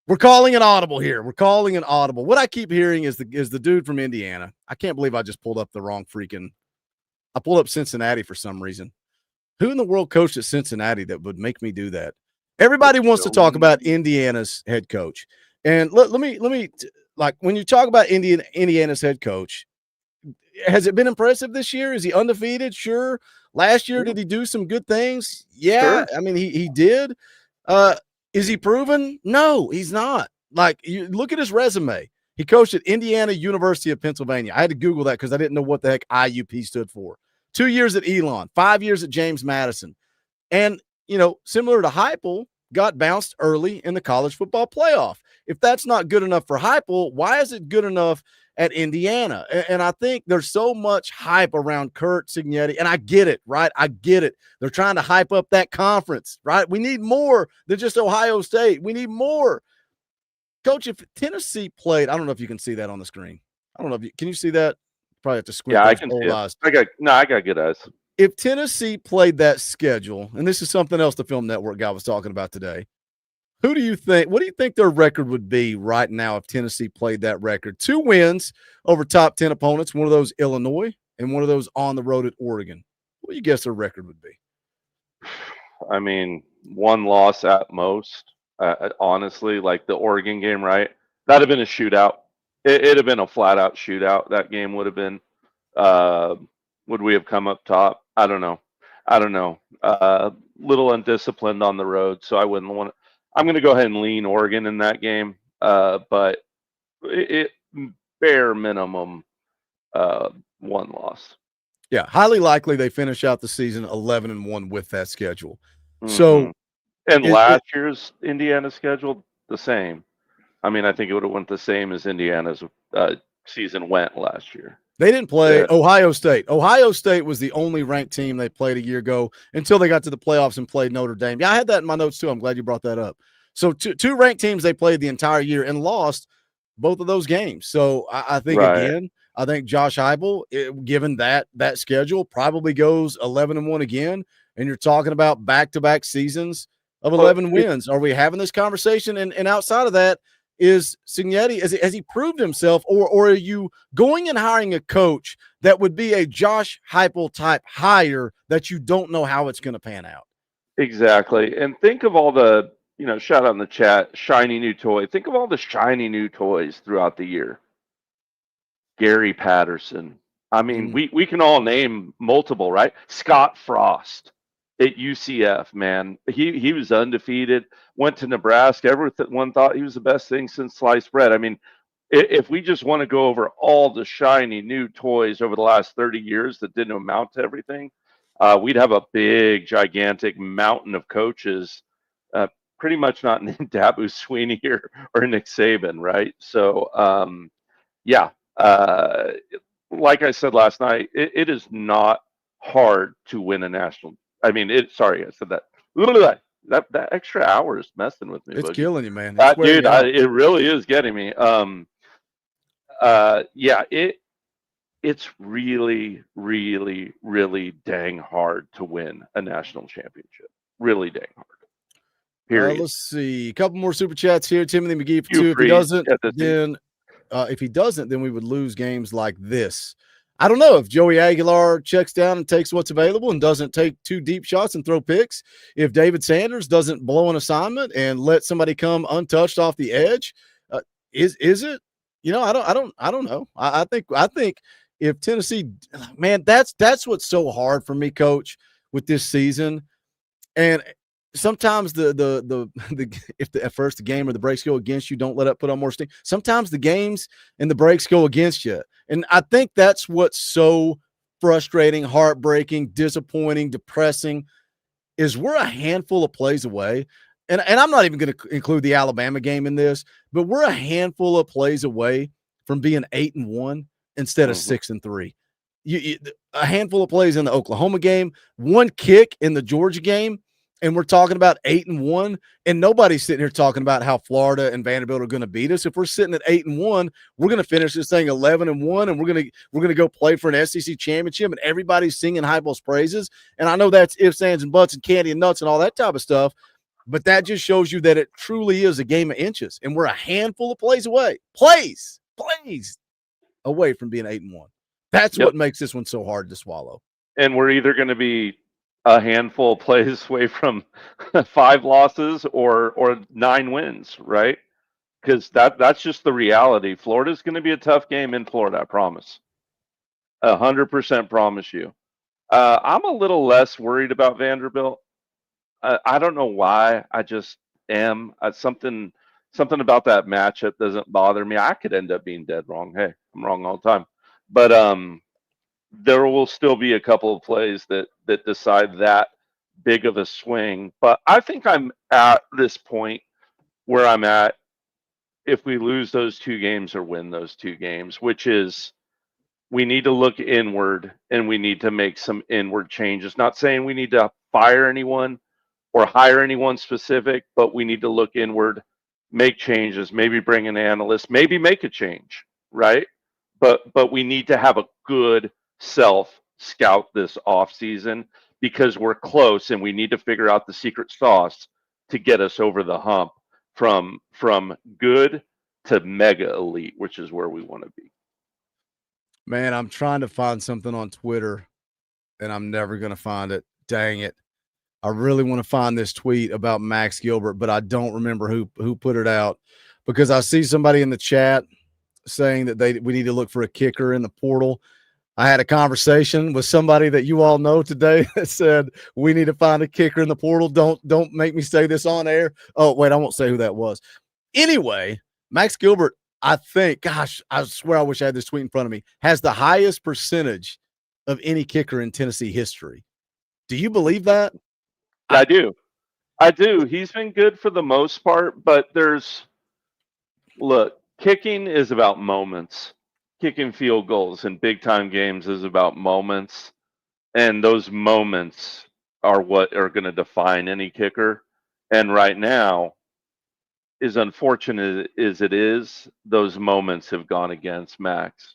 [SPEAKER 7] We're calling an audible here. We're calling an audible. What I keep hearing is the dude from Indiana. I can't believe I just pulled up the wrong freaking. I pulled up Cincinnati for some reason. Who in the world coached at Cincinnati that would make me do that? Everybody wants to talk about Indiana's head coach, and let me like when you talk about Indiana's head coach. Has it been impressive this year? Is he undefeated? Sure. Last year, did he do some good things? Yeah. Sure. I mean, he did. Is he proven? No, he's not. Like, you look at his resume. He coached at Indiana University of Pennsylvania. I had to Google that because I didn't know what the heck IUP stood for. 2 years at Elon, 5 years at James Madison. And, similar to Heupel, got bounced early in the college football playoff. If that's not good enough for Heupel, why is it good enough at Indiana? And I think there's so much hype around Kurt Cignetti, and I get it, right? I get it. They're trying to hype up that conference, right? We need more than just Ohio State. We need more. Coach, if Tennessee played, I don't know if you can see that on the screen. I don't know if can you see that? Probably have to squint.
[SPEAKER 8] Yeah, I can see it. I got good eyes.
[SPEAKER 7] If Tennessee played that schedule, and this is something else the Film Network guy was talking about today, what do you think their record would be right now if Tennessee played that record? 2 wins over top 10 opponents, one of those Illinois and one of those on the road at Oregon. What do you guess their record would be?
[SPEAKER 8] I mean, 1 loss at most. Honestly, like the Oregon game, right? That'd have been a shootout. It'd have been a flat-out shootout. That game would have been. Would we have come up top? I don't know. Little undisciplined on the road, so I wouldn't want to. I'm going to go ahead and lean Oregon in that game, but it bare minimum 1 loss.
[SPEAKER 7] Yeah, highly likely they finish out the season 11-1 with that schedule.
[SPEAKER 8] Mm-hmm.
[SPEAKER 7] So,
[SPEAKER 8] and last year's Indiana schedule the same. I mean, I think it would have went the same as Indiana's season went last year.
[SPEAKER 7] They didn't play Ohio State. Ohio State was the only ranked team they played a year ago until they got to the playoffs and played Notre Dame. Yeah, I had that in my notes too. I'm glad you brought that up. So two ranked teams they played the entire year and lost both of those games. So I think, again, I think Josh Heupel, given that schedule, probably goes 11-1 again. And you're talking about back-to-back seasons of 11 wins. Are we having this conversation? And outside of that, is Cignetti, has he proved himself, or are you going and hiring a coach that would be a Josh Heupel type hire that you don't know how it's going to pan out?
[SPEAKER 8] Exactly. And think of all the, shout out in the chat, shiny new toy. Think of all the shiny new toys throughout the year. Gary Patterson. I mean, we can all name multiple, right? Scott Frost. at UCF, man. He was undefeated, went to Nebraska. Everyone thought he was the best thing since sliced bread. I mean, if we just want to go over all the shiny new toys over the last 30 years that didn't amount to everything, we'd have a big, gigantic mountain of coaches, pretty much not named Dabo Sweeney or Nick Saban, right? So, yeah, like I said last night, it is not hard to win a national. I mean, sorry, I said that. That extra hour is messing with me.
[SPEAKER 7] It's
[SPEAKER 8] Boogie.
[SPEAKER 7] killing you, man. It's wearing
[SPEAKER 8] Dude,
[SPEAKER 7] you out.
[SPEAKER 8] it really is getting me. Yeah, it's really, really, really dang hard to win a national championship. Really dang hard. Period.
[SPEAKER 7] Let's see. A couple more super chats here. Timothy McGee for
[SPEAKER 8] You
[SPEAKER 7] 2. If he
[SPEAKER 8] free.
[SPEAKER 7] doesn't,
[SPEAKER 8] Yeah, that's it.
[SPEAKER 7] then we would lose games like this. I don't know if Joey Aguilar checks down and takes what's available and doesn't take 2 deep shots and throw picks. If David Sanders doesn't blow an assignment and let somebody come untouched off the edge, is it? You know, I don't know. I think if Tennessee, man, that's what's so hard for me, Coach, with this season. And sometimes at first the game or the breaks go against you, don't let up, put on more steam. Sometimes the games and the breaks go against you. And I think that's what's so frustrating, heartbreaking, disappointing, depressing is we're a handful of plays away. And I'm not even going to include the Alabama game in this, but we're a handful of plays away from being 8-1 instead of 6-3. A handful of plays in the Oklahoma game, 1 kick in the Georgia game, and we're talking about 8-1, and nobody's sitting here talking about how Florida and Vanderbilt are going to beat us. If we're sitting at 8-1, we're going to finish this thing 11-1, and we're going to go play for an SEC championship, and everybody's singing Heupel's praises. And I know that's ifs, ands, and buts, and candy and nuts, and all that type of stuff. But that just shows you that it truly is a game of inches, and we're a handful of plays away, plays away from being 8-1. That's what makes this one so hard to swallow.
[SPEAKER 8] And we're either going to be a handful of plays away from 5 losses or 9 wins, right? Because that's just the reality. Florida's going to be a tough game in Florida, I promise. 100% promise you. I'm a little less worried about Vanderbilt. I don't know why. I just am. Something about that matchup doesn't bother me. I could end up being dead wrong. Hey, I'm wrong all the time. But there will still be a couple of plays that decide that big of a swing. But I think I'm at this point where I'm at if we lose those 2 games or win those 2 games, which is we need to look inward and we need to make some inward changes. Not saying we need to fire anyone or hire anyone specific, but we need to look inward, make changes, maybe bring an analyst, maybe make a change, right? But we need to have a good self scout this offseason because we're close and we need to figure out the secret sauce to get us over the hump from good to mega elite, which is where we want to be.
[SPEAKER 7] Man, I'm trying to find something on Twitter and I'm never going to find it. Dang it. I really want to find this tweet about Max Gilbert, but I don't remember who put it out because I see somebody in the chat saying that we need to look for a kicker in the portal. I had a conversation with somebody that you all know today that said we need to find a kicker in the portal. Don't make me say this on air. Oh, wait, I won't say who that was. Anyway, Max Gilbert, I think, gosh, I swear I wish I had this tweet in front of me, has the highest percentage of any kicker in Tennessee history. Do you believe that?
[SPEAKER 8] I do. He's been good for the most part, but kicking is about moments. Kicking field goals in big time games is about moments. And those moments are what are going to define any kicker. And right now, as unfortunate as it is, those moments have gone against Max,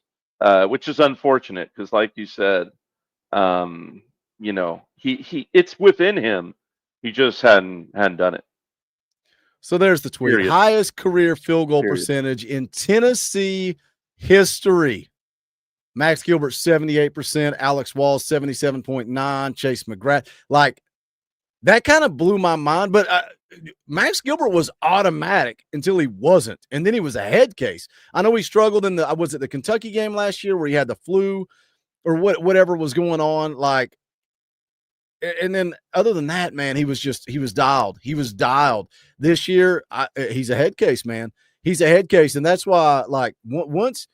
[SPEAKER 8] which is unfortunate because, like you said, it's within him. He just hadn't done it.
[SPEAKER 7] So there's the tweet.
[SPEAKER 8] Period.
[SPEAKER 7] Highest career field goal percentage in Tennessee history. Max Gilbert, 78%. Alex Walls, 77.9%. Chase McGrath. Like, that kind of blew my mind. But Max Gilbert was automatic until he wasn't. And then he was a head case. I know he struggled in the Kentucky game last year where he had the flu or whatever was going on. Like, And then other than that, man, he was dialed. He was dialed. This year, he's a head case, man. He's a head case, and that's why, like, once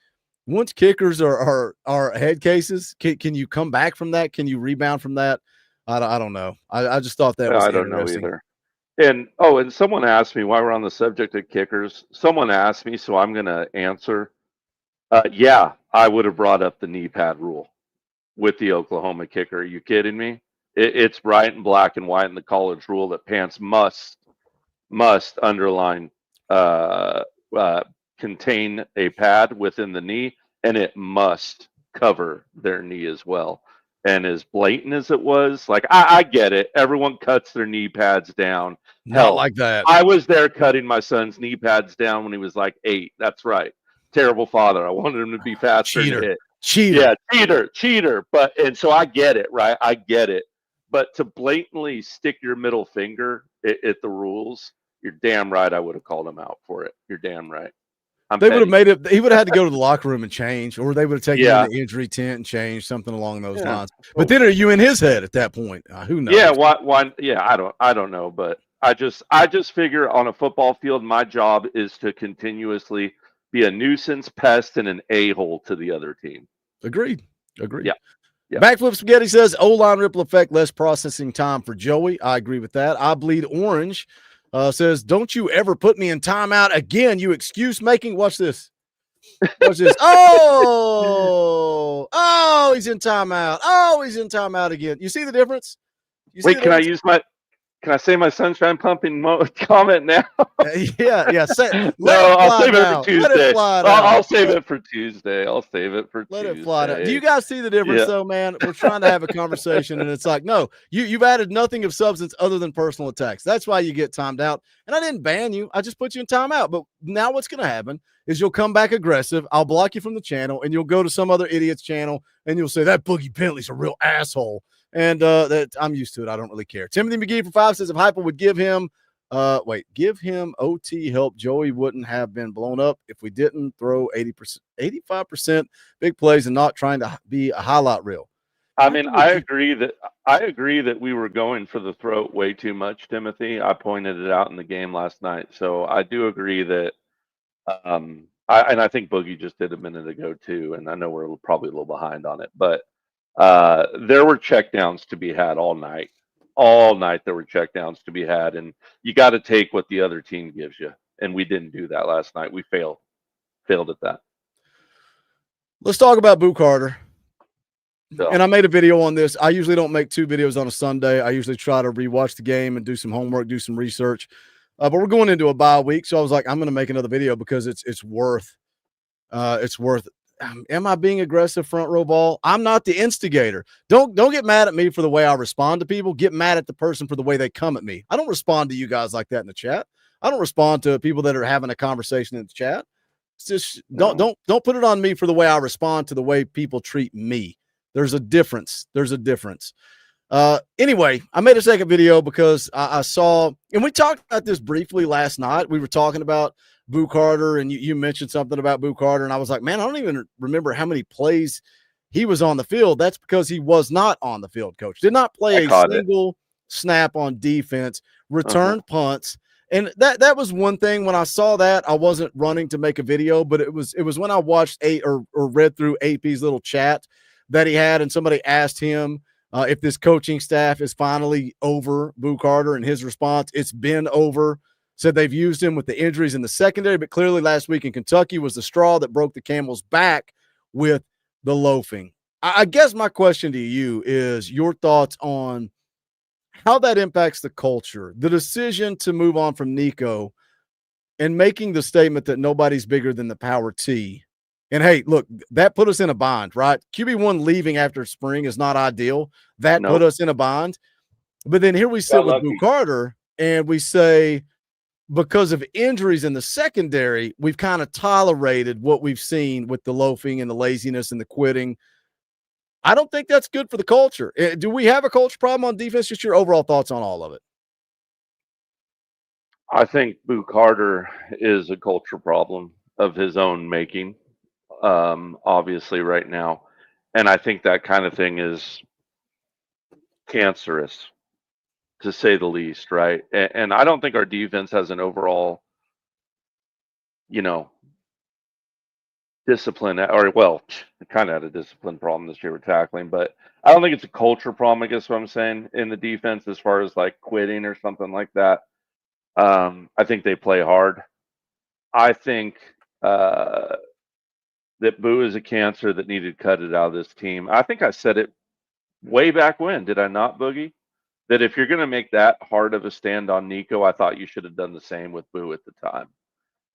[SPEAKER 7] kickers are head cases, can you come back from that? Can you rebound from that? I don't know. I just thought that was
[SPEAKER 8] I don't know
[SPEAKER 7] interesting.
[SPEAKER 8] either. And someone asked me while we're on the subject of kickers. Someone asked me, so I'm going to answer. Yeah, I would have brought up the knee pad rule with the Oklahoma kicker. Are you kidding me? It's bright and black and white in the college rule that pants must underline contain a pad within the knee, and it must cover their knee as well. And as blatant as it was, like, I get it. Everyone cuts their knee pads down.
[SPEAKER 7] Not like that.
[SPEAKER 8] I was there cutting my son's knee pads down when he was like 8. That's right. Terrible father. I wanted him to be faster to hit.
[SPEAKER 7] Cheater.
[SPEAKER 8] Yeah, cheater. And so I get it, right? I get it. But to blatantly stick your middle finger at the rules, you're damn right I would have called him out for it. You're damn right.
[SPEAKER 7] They would have made it. He would have had to go to the locker room and change, or they would have taken him to the injury tent and changed something along those lines. But then, are you in his head at that point? Who knows?
[SPEAKER 8] Yeah, why? Yeah, I don't know, but I just figure on a football field, my job is to continuously be a nuisance, pest, and an a-hole to the other team.
[SPEAKER 7] Agreed.
[SPEAKER 8] Yeah.
[SPEAKER 7] Backflip Spaghetti says O-line ripple effect, less processing time for Joey. I agree with that. I bleed orange. Says, don't you ever put me in timeout again, you excuse making. Watch this. Watch this. Oh, he's in timeout. Oh, he's in timeout again. You see the difference?
[SPEAKER 8] Wait, can I say my sunshine pumping comment now?
[SPEAKER 7] Yeah.
[SPEAKER 8] No, I'll save it for Tuesday. I'll save it for Tuesday. Let
[SPEAKER 7] it fly out. Do you guys see the difference, though, man? We're trying to have a conversation, and it's like, no, you've added nothing of substance other than personal attacks. That's why you get timed out. And I didn't ban you. I just put you in timeout. But now what's going to happen is you'll come back aggressive. I'll block you from the channel, and you'll go to some other idiot's channel, and you'll say, that Boogie Bentley's a real asshole. And that I'm used to it. I don't really care. Timothy McGee for 5 says if Heupel would give him OT help, Joey wouldn't have been blown up if we didn't throw 80%, 85% big plays and not trying to be a highlight reel.
[SPEAKER 8] I mean, I agree that we were going for the throat way too much, Timothy. I pointed it out in the game last night. So I do agree that I think Boogie just did a minute ago too, and I know we're probably a little behind on it, but there were checkdowns to be had all night. All night there were checkdowns to be had, and you got to take what the other team gives you. And we didn't do that last night. We failed at that.
[SPEAKER 7] Let's talk about Boo Carter.
[SPEAKER 8] So,
[SPEAKER 7] and I made a video on this. I usually don't make 2 videos on a Sunday. I usually try to rewatch the game and do some homework, do some research. But we're going into a bye week, so I was like, I'm going to make another video because it's worth. Am I being aggressive, front row ball? I'm not the instigator. Don't get mad at me for the way I respond to people. Get mad at the person for the way they come at me. I don't respond to you guys like that in the chat. I don't respond to people that are having a conversation in the chat. It's just don't put it on me for the way I respond to the way people treat me. There's a difference. Anyway, I made a second video because I saw, and we talked about this briefly last night. We were talking about Boo Carter, and you mentioned something about Boo Carter, and I was like, man, I don't even remember how many plays he was on the field. That's because he was not on the field, coach. Did not play a single snap on defense, returned punts. And that was one thing. When I saw that, I wasn't running to make a video, but it was when I watched or read through AP's little chat that he had, and somebody asked him if this coaching staff is finally over Boo Carter, and his response, it's been over. Said they've used him with the injuries in the secondary, but clearly last week in Kentucky was the straw that broke the camel's back with the loafing. I guess my question to you is your thoughts on how that impacts the culture, the decision to move on from Nico and making the statement that nobody's bigger than the power T. And hey, look, that put us in a bind, right? QB1 leaving after spring is not ideal. That put us in a bind. But then here we sit with Boo Carter and we say, because of injuries in the secondary, we've kind of tolerated what we've seen with the loafing and the laziness and the quitting. I don't think that's good for the culture. Do we have a culture problem on defense? Just your overall thoughts on all of it.
[SPEAKER 8] I think Boo Carter is a culture problem of his own making, obviously right now. And I think that kind of thing is cancerous, to say the least, right? And I don't think our defense has an overall, you know, discipline, or well, kind of had a discipline problem this year with tackling, but I don't think it's a culture problem, I guess what I'm saying, in the defense as far as like quitting or something like that. I think they play hard. I think that Boo is a cancer that needed to cut it out of this team. I think I said it way back when, did I not, Boogie? That if you're going to make that hard of a stand on Nico, I thought you should have done the same with Boo at the time.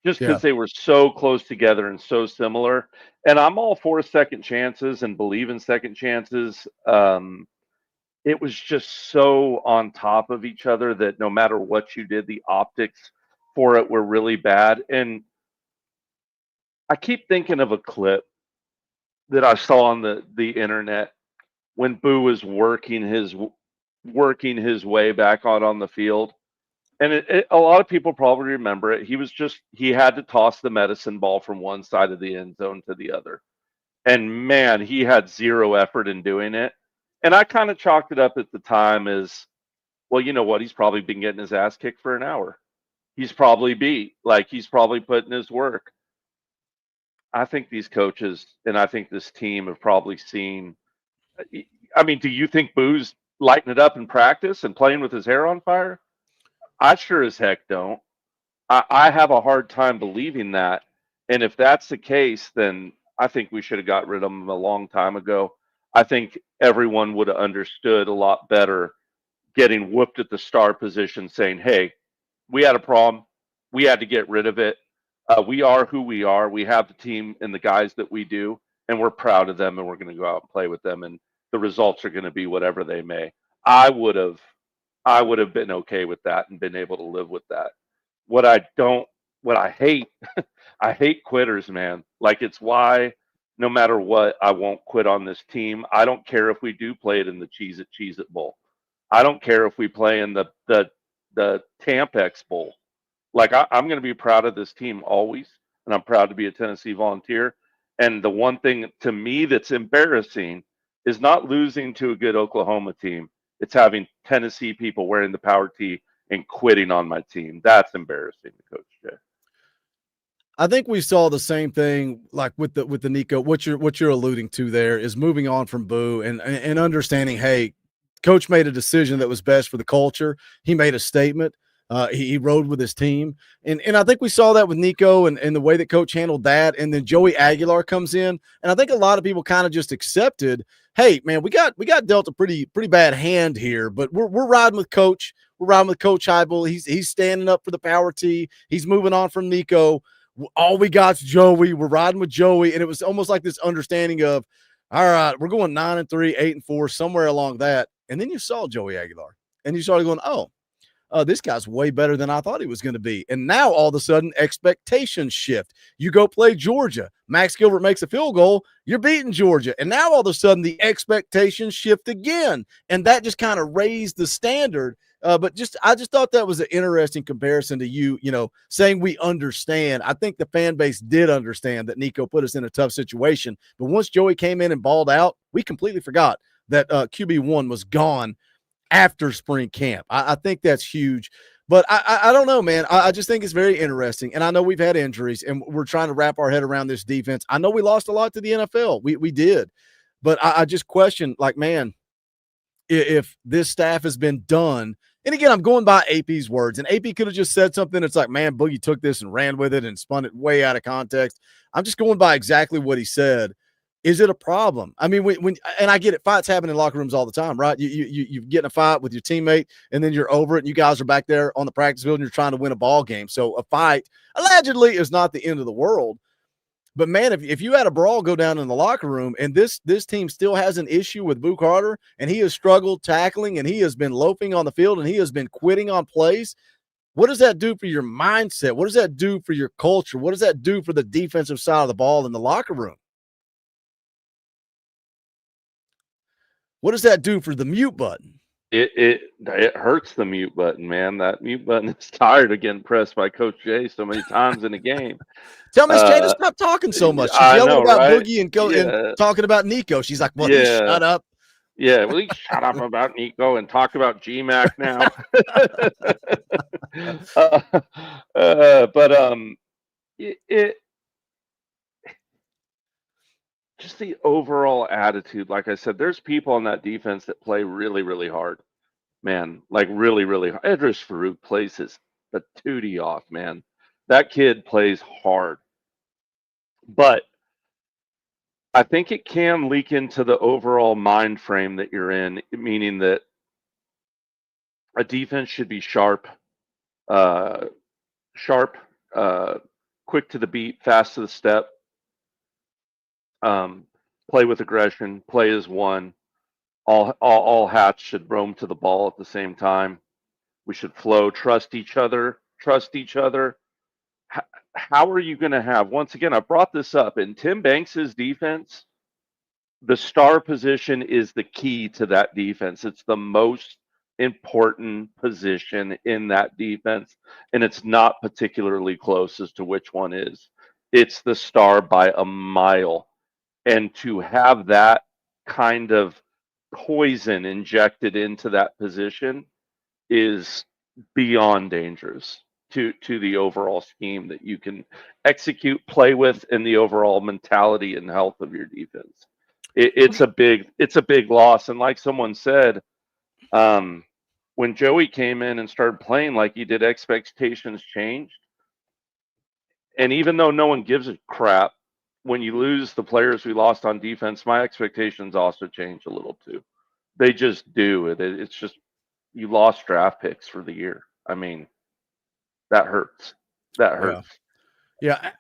[SPEAKER 8] Just because they were so close together and so similar. And I'm all for second chances and believe in second chances. It was just so on top of each other that no matter what you did, the optics for it were really bad. And I keep thinking of a clip that I saw on the internet when Boo was working his way back out on the field. And a lot of people probably remember it. He had to toss the medicine ball from one side of the end zone to the other. And man, he had zero effort in doing it. And I kind of chalked it up at the time as, well, you know what? He's probably been getting his ass kicked for an hour. He's probably beat. Like, he's probably putting his work. I think these coaches and I think this team have probably seen. I mean, do you think Boo's lighting it up in practice and playing with his hair on fire? I sure as heck don't. I have a hard time believing that. And if that's the case, then I think we should have got rid of him a long time ago. I think everyone would have understood a lot better getting whooped at the star position saying, hey, we had a problem. We had to get rid of it. We are who we are. We have the team and the guys that we do, and we're proud of them, and we're going to go out and play with them, and the results are going to be whatever they may. I would have been okay with that and been able to live with that. What I hate, I hate quitters, man. Like, it's why no matter what, I won't quit on this team. I don't care if we do play it in the Cheez-It Bowl. I don't care if we play in the Tampex Bowl. Like, I'm going to be proud of this team always, and I'm proud to be a Tennessee Volunteer. And the one thing to me that's embarrassing is not losing to a good Oklahoma team. It's having Tennessee people wearing the power tee and quitting on my team. That's embarrassing, Coach Jay.
[SPEAKER 7] I think we saw the same thing, like with the Nico. What you're alluding to there is moving on from Boo and understanding, hey, Coach made a decision that was best for the culture. He made a statement. He rode with his team. And I think we saw that with Nico and the way that Coach handled that. And then Joey Aguilar comes in. And I think a lot of people kind of just accepted, hey, man, we got dealt a pretty bad hand here, but we're riding with Coach. We're riding with Coach Heupel. He's standing up for the power tee. He's moving on from Nico. All we got's Joey. We're riding with Joey. And it was almost like this understanding of, all right, we're going 9-3, 8-4, somewhere along that. And then you saw Joey Aguilar and you started going, oh, this guy's way better than I thought he was going to be. And now all of a sudden expectations shift. You go play Georgia. Max Gilbert makes a field goal. You're beating Georgia. And now all of a sudden the expectations shift again. And that just kind of raised the standard. But I just thought that was an interesting comparison to you saying we understand. I think the fan base did understand that Nico put us in a tough situation. But once Joey came in and balled out, we completely forgot that QB1 was gone after spring camp. I think that's huge. But I don't know, man. I just think it's very interesting. And I know we've had injuries, and we're trying to wrap our head around this defense. I know we lost a lot to the NFL. We did. But I just question, like, man, if this staff has been done. And again, I'm going by AP's words, and AP could have just said something. It's like, man, Boogie took this and ran with it and spun it way out of context. I'm just going by exactly what he said. Is it a problem? I mean, when and I get it, fights happen in locker rooms all the time, right? You get in a fight with your teammate, and then you're over it, and you guys are back there on the practice field, and you're trying to win a ball game. So a fight, allegedly, is not the end of the world. But, man, if you had a brawl go down in the locker room and this team still has an issue with Boo Carter and he has struggled tackling and he has been loafing on the field and he has been quitting on plays, what does that do for your mindset? What does that do for your culture? What does that do for the defensive side of the ball in the locker room? What does that do for the mute button?
[SPEAKER 8] It hurts the mute button, man. That mute button is tired of getting pressed by Coach Jay so many times in a game.
[SPEAKER 7] Tell Miss Jay to stop talking so much. She's yelling about Boogie and talking about Nico. She's like, well, shut up.
[SPEAKER 8] Yeah, will you shut up about Nico and talk about GMAC now? But it just the overall attitude. Like I said, there's people on that defense that play really, really hard, man. Like really, really hard. Idris Farouk plays his patootie off, man. That kid plays hard, but I think it can leak into the overall mind frame that you're in, meaning that a defense should be sharp, uh, sharp, quick to the beat, fast to the step, play with aggression, play as one. All hats should roam to the ball at the same time. We should flow, trust each other, trust each other. How are you going to have, once again, I brought this up, in Tim Banks's defense, the star position is the key to that defense. It's the most important position in that defense, and it's not particularly close as to which one is. It's the star by a mile. And to have that kind of poison injected into that position is beyond dangerous to the overall scheme that you can execute, play with, and the overall mentality and health of your defense. It's a big loss. And like someone said, when Joey came in and started playing like he did, expectations changed. And even though no one gives a crap, when you lose the players we lost on defense, my expectations also change a little too. They just do. It's just, you lost draft picks for the year. I mean, that hurts. That hurts.
[SPEAKER 7] Yeah.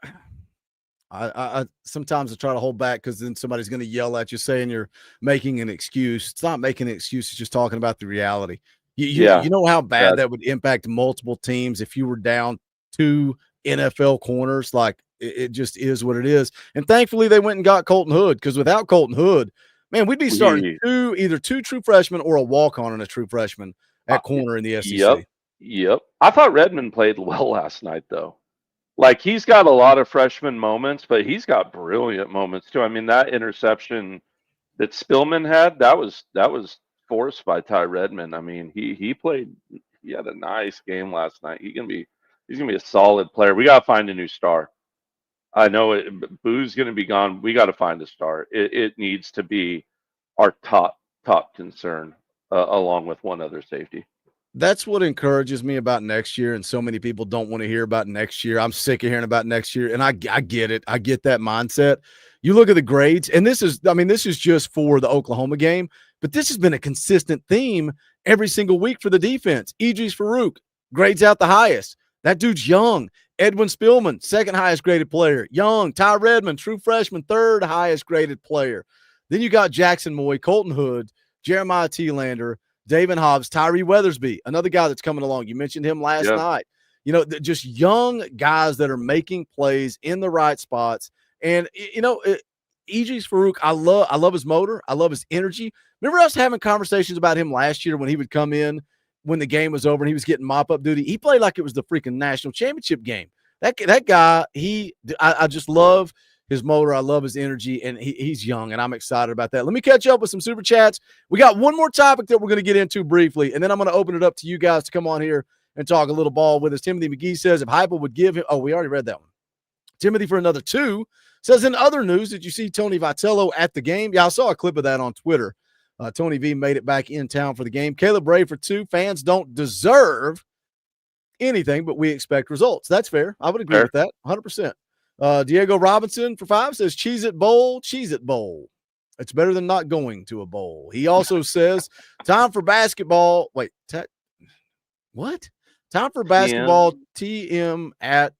[SPEAKER 7] I sometimes I try to hold back because then somebody's going to yell at you saying you're making an excuse. It's not making an excuse. It's just talking about the reality. You know how bad that would impact multiple teams if you were down 2 NFL corners. Like, it just is what it is. And thankfully they went and got Colton Hood, because without Colton Hood, man, we'd be starting either two true freshmen or a walk-on and a true freshman at corner in the SEC.
[SPEAKER 8] Yep. I thought Redmond played well last night, though. Like, he's got a lot of freshman moments, but he's got brilliant moments too. I mean, that interception that Spillman had, that was forced by Ty Redmond. I mean, he had a nice game last night. He's gonna be a solid player. We gotta find a new star. I know Boo's gonna be gone. We gotta find a star. It needs to be our top concern, along with one other safety.
[SPEAKER 7] That's what encourages me about next year, and so many people don't want to hear about next year. I'm sick of hearing about next year, and I get it. I get that mindset. You look at the grades, and this is just for the Oklahoma game, but this has been a consistent theme every single week for the defense. Idris Farouk, grades out the highest. That dude's young. Edwin Spillman, second highest graded player. Young. Ty Redmond, true freshman, third highest graded player. Then you got Jackson Moy, Colton Hood, Jeremiah Thielander, David Hobbs, Tyree Weathersby, another guy that's coming along. You mentioned him last night. You know, just young guys that are making plays in the right spots. And, Idris Farouk, I love his motor. I love his energy. Remember us having conversations about him last year when he would come in when the game was over and he was getting mop-up duty? He played like it was the freaking national championship game. That guy, I just love his motor. I love his energy, and he's young, and I'm excited about that. Let me catch up with some super chats. We got one more topic that we're going to get into briefly, and then I'm going to open it up to you guys to come on here and talk a little ball with us. Timothy McGee says if Heupel would give him – oh, we already read that one. Timothy for another 2 says, in other news, did you see Tony Vitello at the game? Yeah, I saw a clip of that on Twitter. Tony V made it back in town for the game. Caleb Ray for 2. Fans don't deserve anything, but we expect results. That's fair. I would agree with that 100%. Diego Robinson for 5 says, Cheez-It Bowl, Cheez-It Bowl. It's better than not going to a bowl. He also says, time for basketball. Wait, what? Time for basketball TM at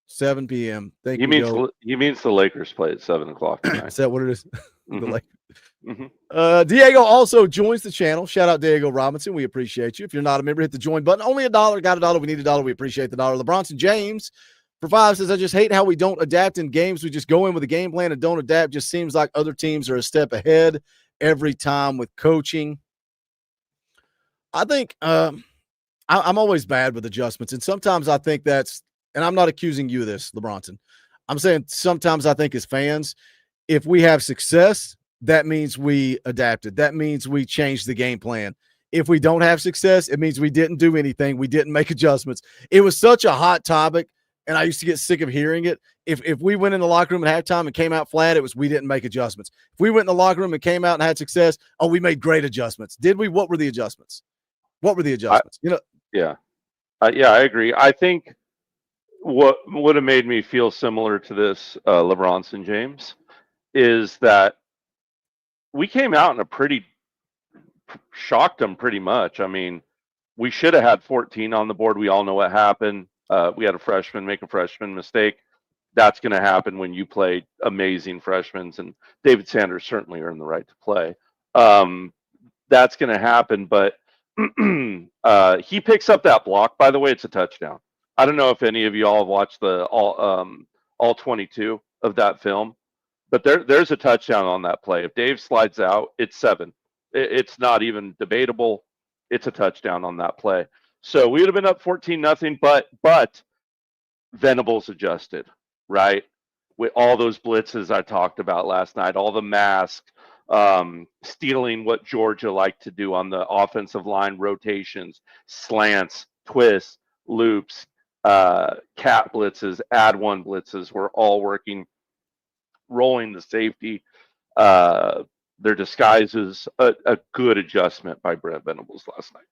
[SPEAKER 7] 7 p.m. Thank you.
[SPEAKER 8] He means the Lakers play at 7 o'clock tonight.
[SPEAKER 7] Is that what it is? Diego also joins the channel. Shout out Diego Robinson. We appreciate you. If you're not a member, hit the join button. Only $1. Got $1. We need $1. We appreciate the $1. LeBronson James for 5 says, I just hate how we don't adapt in games. We just go in with a game plan and don't adapt. Just seems like other teams are a step ahead every time with coaching. I think I'm always bad with adjustments. And sometimes I think that's, and I'm not accusing you of this, LeBronson. I'm saying sometimes I think as fans, if we have success, that means we adapted. That means we changed the game plan. If we don't have success, it means we didn't do anything. We didn't make adjustments. It was such a hot topic, and I used to get sick of hearing it. If we went in the locker room at halftime and came out flat, it was we didn't make adjustments. If we went in the locker room and came out and had success, oh, we made great adjustments. Did we? What were the adjustments? What were the adjustments?
[SPEAKER 8] Yeah, I agree. I think what would have made me feel similar to this, LeBronson James, is that we came out in a pretty shocked them pretty much. I mean, we should have had 14 on the board. We all know what happened. We had a freshman make a freshman mistake. That's going to happen when you play amazing freshmen, and David Sanders certainly earned the right to play. That's going to happen, but he picks up that block. By the way, it's a touchdown. I don't know if any of you all have watched the all 22 of that film, but there's a touchdown on that play. If Dave slides out, it's 7. It's not even debatable. It's a touchdown on that play. So we would have been up 14-0, but Venables adjusted, right? With all those blitzes I talked about last night, all the masks, stealing what Georgia liked to do on the offensive line, rotations, slants, twists, loops, cat blitzes, add one blitzes were all working, rolling the safety. Their disguises, a good adjustment by Brent Venables last night.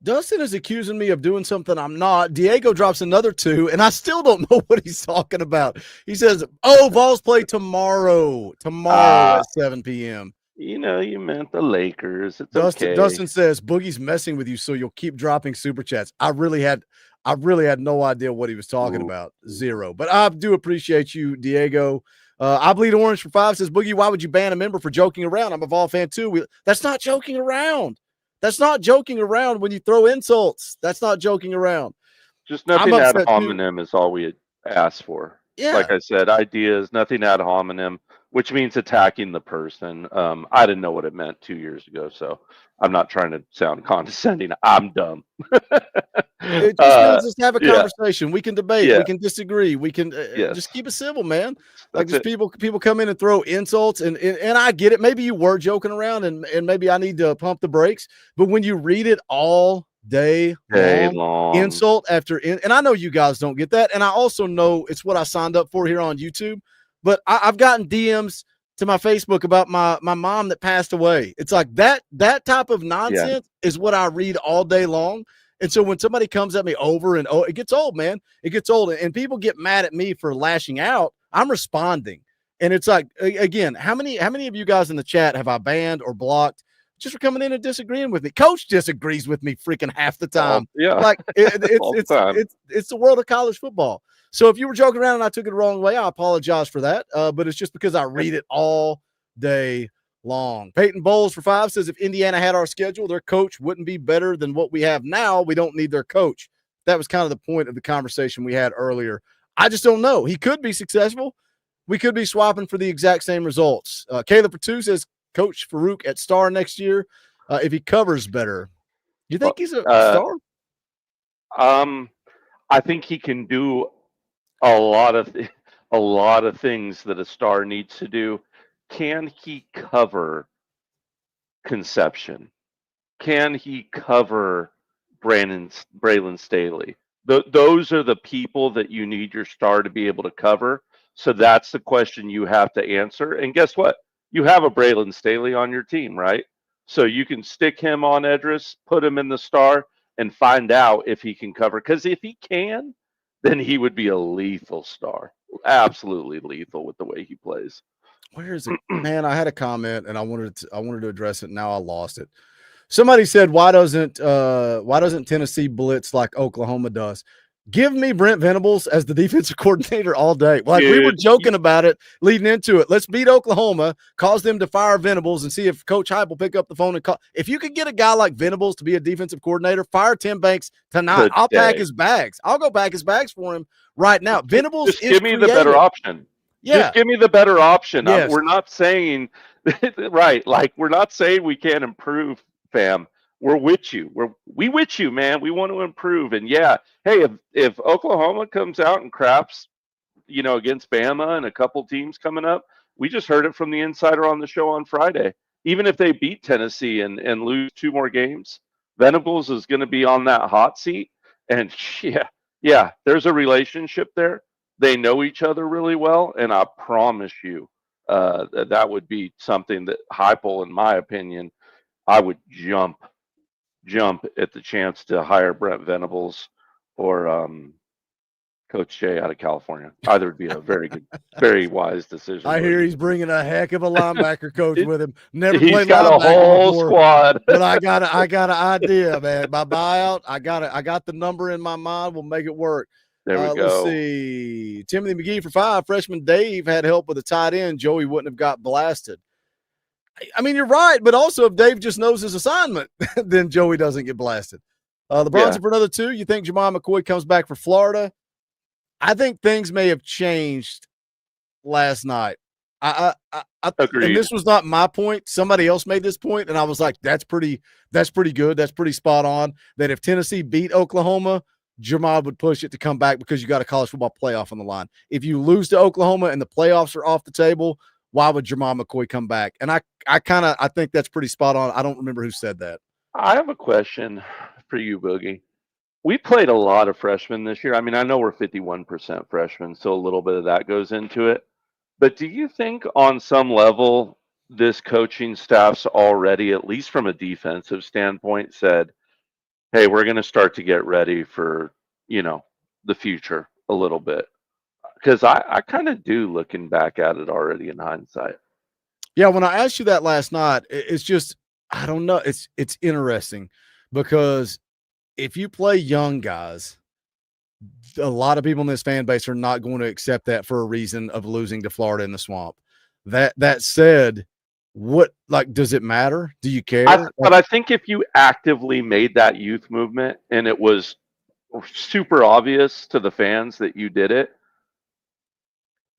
[SPEAKER 7] Dustin is accusing me of doing something I'm not. Diego drops another 2, and I still don't know what he's talking about. He says, Vols play tomorrow at 7 p.m.
[SPEAKER 8] You meant the Lakers. It's
[SPEAKER 7] Dustin,
[SPEAKER 8] okay.
[SPEAKER 7] Dustin says, Boogie's messing with you, so you'll keep dropping super chats. I really had no idea what he was talking about. 0. But I do appreciate you, Diego. I bleed orange for 5 says, Boogie, why would you ban a member for joking around? I'm a Vol fan too. That's not joking around. That's not joking around when you throw insults. That's not joking around.
[SPEAKER 8] Just nothing ad hominem is all we had asked for.
[SPEAKER 7] Yeah.
[SPEAKER 8] Like I said, ideas, nothing ad hominem, which means attacking the person. I didn't know what it meant 2 years ago, so I'm not trying to sound condescending. I'm dumb.
[SPEAKER 7] It just means just have a conversation. We can debate. We can disagree. We can just keep it civil, man. Like just people come in and throw insults, and I get it. Maybe you were joking around, and maybe I need to pump the brakes. But when you read it all day long, insult after and I know you guys don't get that, and I also know it's what I signed up for here on YouTube. But I've gotten DMs to my Facebook about my mom that passed away. It's like that type of nonsense is what I read all day long. And so when somebody comes at me over and over, it gets old, man. It gets old. And people get mad at me for lashing out. I'm responding. And it's like, again, how many of you guys in the chat have I banned or blocked just for coming in and disagreeing with me? Coach disagrees with me freaking half the time. Like it's the world of college football. So if you were joking around and I took it the wrong way, I apologize for that. But it's just because I read it all day long. Peyton Bowles for 5 says, if Indiana had our schedule, their coach wouldn't be better than what we have now. We don't need their coach. That was kind of the point of the conversation we had earlier. I just don't know. He could be successful. We could be swapping for the exact same results. Caleb for 2 says, Coach Farouk at Star next year, if he covers better. You think he's a star?
[SPEAKER 8] I think he can do a lot of things that a star needs to do. Can he cover Conception? Can he cover Braylon Staley? Those are the people that you need your star to be able to cover. So that's the question you have to answer. And guess what? You have a Braylon Staley on your team, right? So you can stick him on Edris, put him in the star, and find out if he can cover. Because if he can, then he would be a lethal star. Absolutely lethal with the way he plays.
[SPEAKER 7] Where is it? Man, I had a comment and I wanted to address it. Now I lost it. Somebody said, why doesn't Tennessee blitz like Oklahoma does? Give me Brent Venables as the defensive coordinator all day. Like we were joking about it leading into it. Let's beat Oklahoma, cause them to fire Venables, and see if Coach Hype will pick up the phone and call. If you could get a guy like Venables to be a defensive coordinator, fire Tim Banks tonight. I'll pack his bags. I'll go pack his bags for him right now. Venables
[SPEAKER 8] just give me the better option. Yeah. Just give me the better option.
[SPEAKER 7] Yes.
[SPEAKER 8] We're not saying right. Like we're not saying we can't improve, fam. We're with you. We with you, man. We want to improve. And yeah, hey, if Oklahoma comes out and craps, against Bama and a couple teams coming up, We just heard it from the insider on the show on Friday. Even if they beat Tennessee and lose 2 more games, Venables is going to be on that hot seat. And yeah, there's a relationship there. They know each other really well, and I promise you, that would be something that Heupel, in my opinion, I would jump at the chance to hire Brent Venables or Coach Jay out of California. Either would be a very good, very wise decision.
[SPEAKER 7] I hear he's bringing a heck of a linebacker coach with him. Never
[SPEAKER 8] He's
[SPEAKER 7] played
[SPEAKER 8] got a
[SPEAKER 7] linebacker
[SPEAKER 8] whole
[SPEAKER 7] before,
[SPEAKER 8] squad.
[SPEAKER 7] but I got an idea, man. My buyout, I got the number in my mind. We'll make it work.
[SPEAKER 8] There we go.
[SPEAKER 7] Let's see. Timothy McGee for 5. Freshman Dave had help with a tight end. Joey wouldn't have got blasted. I mean, you're right, but also if Dave just knows his assignment, then Joey doesn't get blasted. The Browns for another 2. You think Jamal McCoy comes back for Florida? I think things may have changed last night. I
[SPEAKER 8] Agreed.
[SPEAKER 7] And this was not my point. Somebody else made this point, and I was like, that's pretty good. That's pretty spot on. That if Tennessee beat Oklahoma, Jamal would push it to come back because you got a college football playoff on the line. If you lose to Oklahoma and the playoffs are off the table, why would Jamal McCoy come back? And I think that's pretty spot on. I don't remember who said that.
[SPEAKER 8] I have a question for you, Boogie. We played a lot of freshmen this year. I mean, I know we're 51% freshmen, so a little bit of that goes into it. But do you think on some level this coaching staff's already, at least from a defensive standpoint, said, hey, we're going to start to get ready for, the future a little bit? Because I kind of do, looking back at it already in hindsight.
[SPEAKER 7] Yeah, when I asked you that last night, it's just, I don't know. It's interesting because if you play young guys, a lot of people in this fan base are not going to accept that for a reason of losing to Florida in the swamp. That said, does it matter? Do you care?
[SPEAKER 8] But I think if you actively made that youth movement and it was super obvious to the fans that you did it,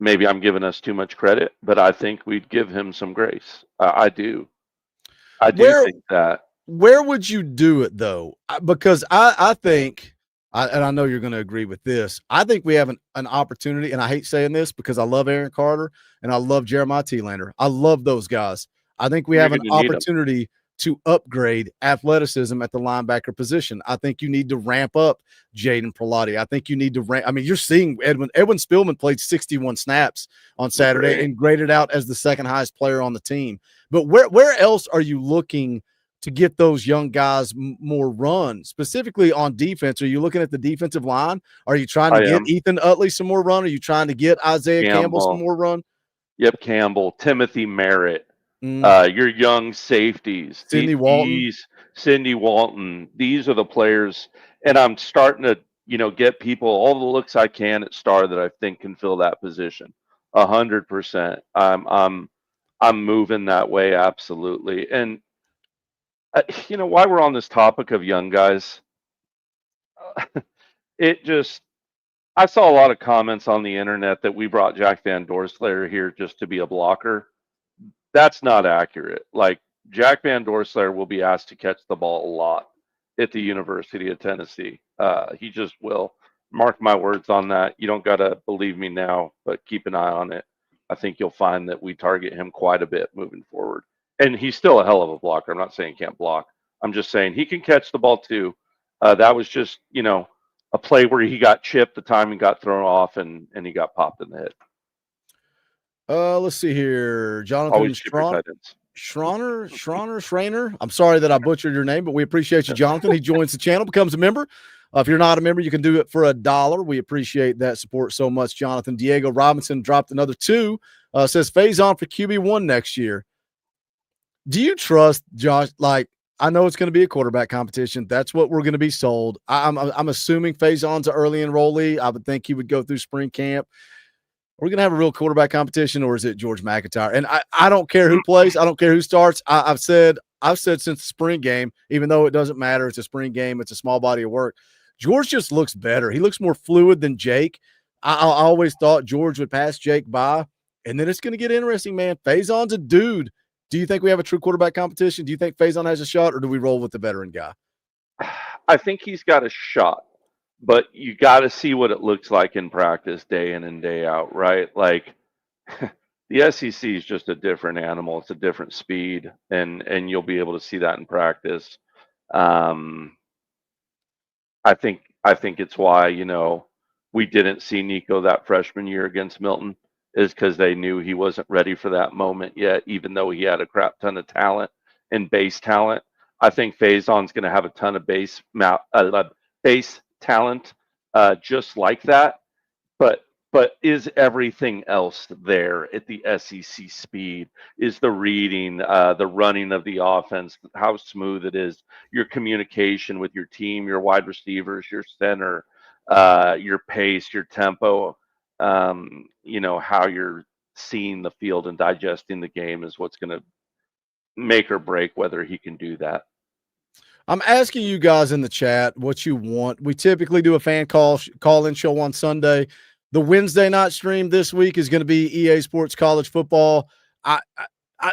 [SPEAKER 8] maybe I'm giving us too much credit, but I think we'd give him some grace. I do. I do think that.
[SPEAKER 7] Where would you do it, though? Because I think, and I know you're going to agree with this, I think we have an opportunity, and I hate saying this because I love Aaron Carter and I love Jeremiah Thielander. I love those guys. I think we have an opportunity to upgrade athleticism at the linebacker position. I think you need to ramp up Jaden Prelati. I think you need to ramp. I mean, you're seeing Edwin Spillman played 61 snaps on Saturday and graded out as the second highest player on the team. But where else are you looking to get those young guys more run, specifically on defense? Are you looking at the defensive line? Are you trying to get Ethan Utley some more run? Are you trying to get Isaiah Campbell some more run?
[SPEAKER 8] Yep, Campbell, Timothy Merritt. Your young safeties,
[SPEAKER 7] Cindy
[SPEAKER 8] Walton. These are the players, and I'm starting to, get people all the looks I can at star that I think can fill that position. 100%. I'm moving that way, absolutely. And while we're on this topic of young guys, I saw a lot of comments on the internet that we brought Jack Van Dorselaer here just to be a blocker. That's not accurate. Like, Jack Van Dorselaer will be asked to catch the ball a lot at the University of Tennessee. He just will. Mark my words on that. You don't got to believe me now, but keep an eye on it. I think you'll find that we target him quite a bit moving forward. And he's still a hell of a blocker. I'm not saying he can't block. I'm just saying he can catch the ball too. That was just, a play where he got chipped, the timing got thrown off, and he got popped in the head.
[SPEAKER 7] Let's see here. Jonathan Schreiner. I'm sorry that I butchered your name, but we appreciate you, Jonathan. He joins the channel, becomes a member. If you're not a member, you can do it for $1. We appreciate that support so much, Jonathan. Diego Robinson dropped another 2. Says Faison for QB1 next year. Do you trust Josh? Like, I know it's going to be a quarterback competition. That's what we're going to be sold. I'm assuming Faison's an early enrollee. I would think he would go through spring camp. Are we going to have a real quarterback competition, or is it George McIntyre? And I don't care who plays. I don't care who starts. I've said since the spring game, even though it doesn't matter, it's a spring game, it's a small body of work. George just looks better. He looks more fluid than Jake. I always thought George would pass Jake by, and then it's going to get interesting, man. Faison's a dude. Do you think we have a true quarterback competition? Do you think Faison has a shot, or do we roll with the veteran guy?
[SPEAKER 8] I think he's got a shot. But you got to see what it looks like in practice day in and day out, right? Like, the SEC is just a different animal. It's a different speed, and you'll be able to see that in practice. Um, I think it's why we didn't see Nico that freshman year against Milton, is because they knew he wasn't ready for that moment yet, even though he had a crap ton of talent and base talent. I think Faison's going to have a ton of base talent, just like that. But is everything else there at the SEC speed? Is the reading, the running of the offense, how smooth it is, your communication with your team, your wide receivers, your center, your pace, your tempo, how you're seeing the field and digesting the game is what's going to make or break whether he can do that.
[SPEAKER 7] I'm asking you guys in the chat what you want. We typically do a fan call-in show on Sunday. The Wednesday night stream this week is going to be EA Sports College Football.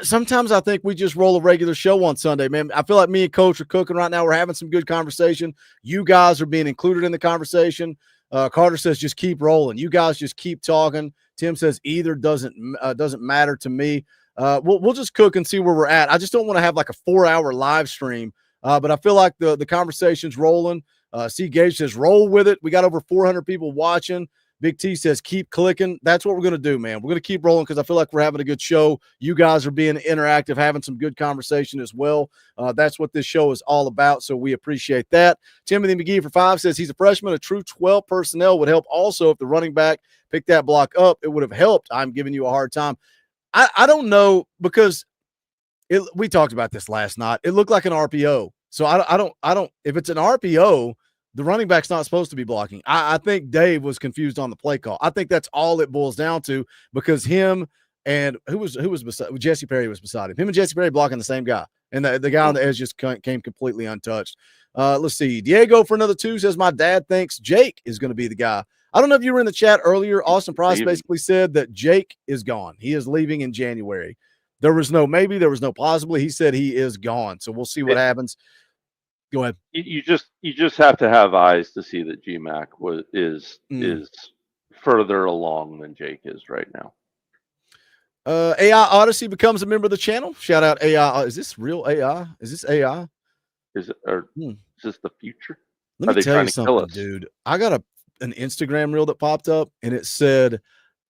[SPEAKER 7] Sometimes I think we just roll a regular show on Sunday, man. I feel like me and Coach are cooking right now. We're having some good conversation. You guys are being included in the conversation. Carter says just keep rolling. You guys just keep talking. Tim says either doesn't matter to me. We'll just cook and see where we're at. I just don't want to have like a 4-hour live stream, but I feel like the conversation's rolling. C. Gage says roll with it. We got over 400 people watching. Big T says keep clicking. That's what we're going to do, man. We're going to keep rolling because I feel like we're having a good show. You guys are being interactive, having some good conversation as well. That's what this show is all about, so we appreciate that. Timothy McGee for 5 says he's a freshman. A true 12 personnel would help also if the running back picked that block up. It would have helped. I'm giving you a hard time. I don't know because we talked about this last night. It looked like an RPO. So I don't if it's an RPO, the running back's not supposed to be blocking. I think Dave was confused on the play call. I think that's all it boils down to because him and who was beside Jesse Perry was beside him. Him and Jesse Perry blocking the same guy. And the guy on the edge just came completely untouched. Let's see. Diego for another 2 says my dad thinks Jake is going to be the guy. I don't know if you were in the chat earlier. Austin Price basically said that Jake is gone. He is leaving in January. There was no maybe, there was no possibly. He said he is gone. So we'll see what happens. Go ahead.
[SPEAKER 8] You just have to have eyes to see that GMAC is further along than Jake is right now.
[SPEAKER 7] AI Odyssey becomes a member of the channel. Shout out AI. Is this real AI? Is this AI?
[SPEAKER 8] Is this the future?
[SPEAKER 7] Let me tell you something, dude. I got an Instagram reel that popped up and it said,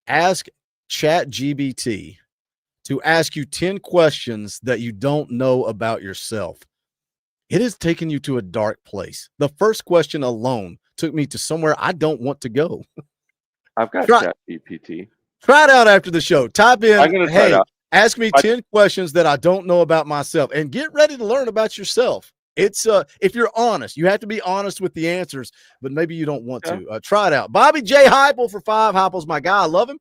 [SPEAKER 7] ask ChatGPT to ask you 10 questions that you don't know about yourself. It has taken you to a dark place. The first question alone took me to somewhere I don't want to go.
[SPEAKER 8] I've got ChatGPT.
[SPEAKER 7] Try it out after the show. Type in,
[SPEAKER 8] I'm gonna try it out.
[SPEAKER 7] Ask me 10 questions that I don't know about myself and get ready to learn about yourself. It's if you're honest, you have to be honest with the answers, but maybe you don't want to. Try it out. Bobby J. Heupel for 5. Heupel's my guy. I love him.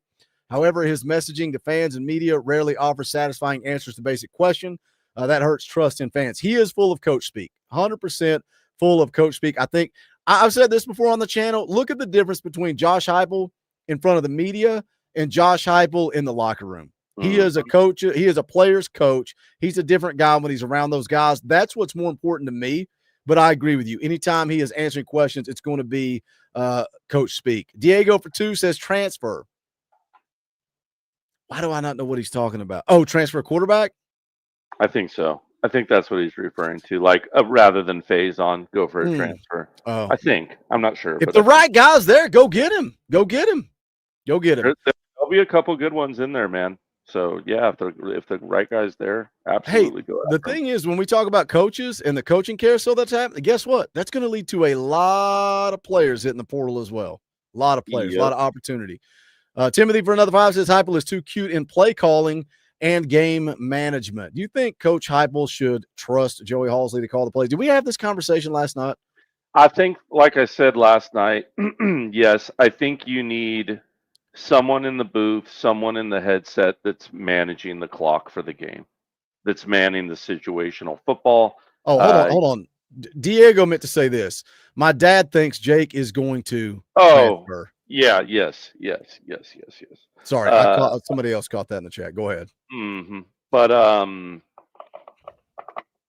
[SPEAKER 7] However, his messaging to fans and media rarely offers satisfying answers to basic questions. That hurts trust in fans. He is full of coach speak, 100% full of coach speak. I think I've said this before on the channel. Look at the difference between Josh Heupel in front of the media and Josh Heupel in the locker room. He is a coach. He is a player's coach. He's a different guy when he's around those guys. That's what's more important to me. But I agree with you. Anytime he is answering questions, it's going to be coach speak. Diego for 2 says transfer. Why do I not know what he's talking about? Oh, transfer quarterback?
[SPEAKER 8] I think so. I think that's what he's referring to. Like rather than phase on, go for a transfer.
[SPEAKER 7] Oh.
[SPEAKER 8] I think. I'm not sure.
[SPEAKER 7] If the right guy's there, go get him. Go get him. Go get him.
[SPEAKER 8] There'll be a couple good ones in there, man. So yeah, if the right guy's there, absolutely go.
[SPEAKER 7] The thing is, when we talk about coaches and the coaching carousel that's happening, guess what? That's going to lead to a lot of players hitting the portal as well. A lot of players, a lot of opportunity. Timothy for another 5 says Heupel is too cute in play calling and game management. Do you think Coach Heupel should trust Joey Halsley to call the plays? Did we have this conversation last night?
[SPEAKER 8] I think, like I said last night, yes, I think you need someone in the booth, someone in the headset that's managing the clock for the game, that's manning the situational football.
[SPEAKER 7] Oh, hold on. Diego meant to say this. My dad thinks Jake is going to transfer.
[SPEAKER 8] Yeah, yes.
[SPEAKER 7] Sorry, somebody else caught that in the chat. Go ahead.
[SPEAKER 8] But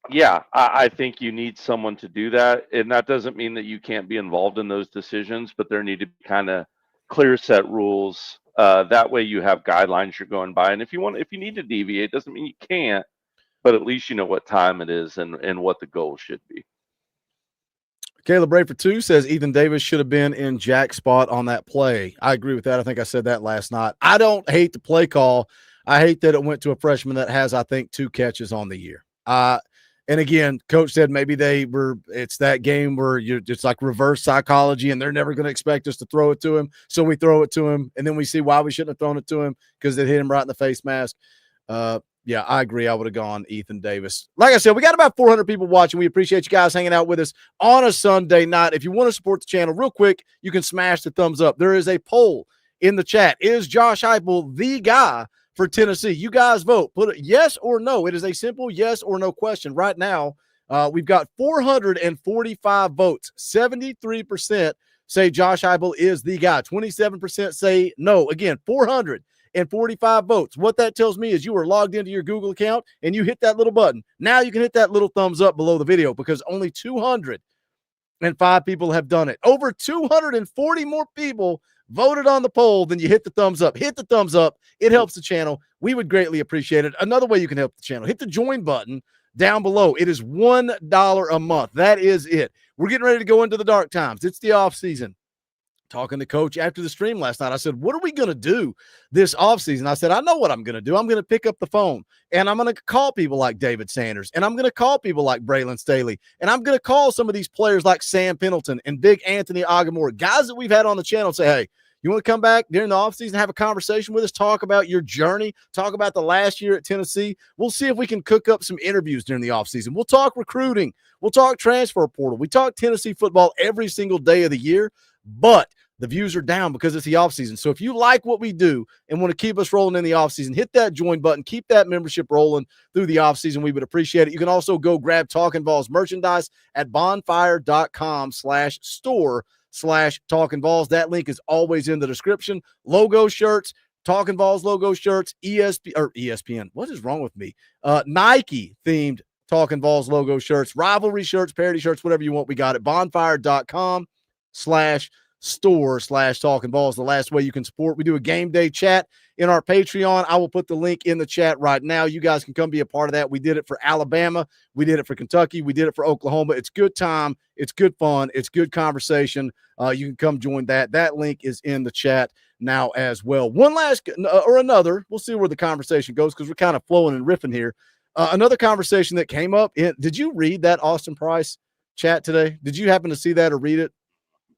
[SPEAKER 8] yeah, I think you need someone to do that, and that doesn't mean that you can't be involved in those decisions. But there need to be kind of clear set rules That way you have guidelines you're going by. And if you need to deviate, doesn't mean you can't, but at least you know what time it is and what the goal should be.
[SPEAKER 7] Caleb Rayford 2 says Ethan Davis should have been in Jack's spot on that play. I agree with that. I think I said that last night. I don't hate the play call. I hate that it went to a freshman that has, I think, 2 catches on the year. And again, coach said maybe it's that game where it's like reverse psychology and they're never going to expect us to throw it to him. So we throw it to him and then we see why we shouldn't have thrown it to him because it hit him right in the face mask. Yeah, I agree. I would have gone Ethan Davis. Like I said, we got about 400 people watching. We appreciate you guys hanging out with us on a Sunday night. If you want to support the channel real quick, you can smash the thumbs up. There is a poll in the chat. Is Josh Heupel the guy for Tennessee? You guys vote. Put it yes or no. It is a simple yes or no question. Right now, we've got 445 votes. 73% say Josh Heupel is the guy. 27% say no. Again, 445 votes. What that tells me is you are logged into your Google account and you hit that little button. Now you can hit that little thumbs up below the video because only 205 people have done it. Over 240 more people voted on the poll than you hit the thumbs up. Hit the thumbs up. It helps the channel. We would greatly appreciate it. Another way you can help the channel, hit the join button down below. It is $1 a month. That is it. We're getting ready to go into the dark times. It's the off season. Talking to coach after the stream last night, I said, what are we going to do this offseason? I said, I know what I'm going to do. I'm going to pick up the phone and I'm going to call people like David Sanders and I'm going to call people like Braylon Staley and I'm going to call some of these players like Sam Pendleton and Big Anthony Agamore, guys that we've had on the channel, and say, hey, you want to come back during the offseason, have a conversation with us, talk about your journey, talk about the last year at Tennessee. We'll see if we can cook up some interviews during the offseason. We'll talk recruiting. We'll talk transfer portal. We talk Tennessee football every single day of the year, but the views are down because it's the offseason. So if you like what we do and want to keep us rolling in the offseason, hit that join button. Keep that membership rolling through the offseason. We would appreciate it. You can also go grab Talkin VAWLS merchandise at bonfire.com/store/Talkin VAWLS. That link is always in the description. Logo shirts, Talkin VAWLS logo shirts, ESPN. What is wrong with me? Nike themed Talkin VAWLS logo shirts, rivalry shirts, parody shirts, whatever you want. We got it. bonfire.com/store/Talkin VAWLS. The last way you can support. We do a game day chat in our Patreon. I will put the link in the chat right now. You guys can come be a part of that. We did it for Alabama. We did it for Kentucky. We did it for Oklahoma. It's good time. It's good fun. It's good conversation. You can come join that. That link is in the chat now as well. One last or another. We'll see where the conversation goes because we're kind of flowing and riffing here. Another conversation that came up. Did you read that Austin Price chat today? Did you happen to see that or read it?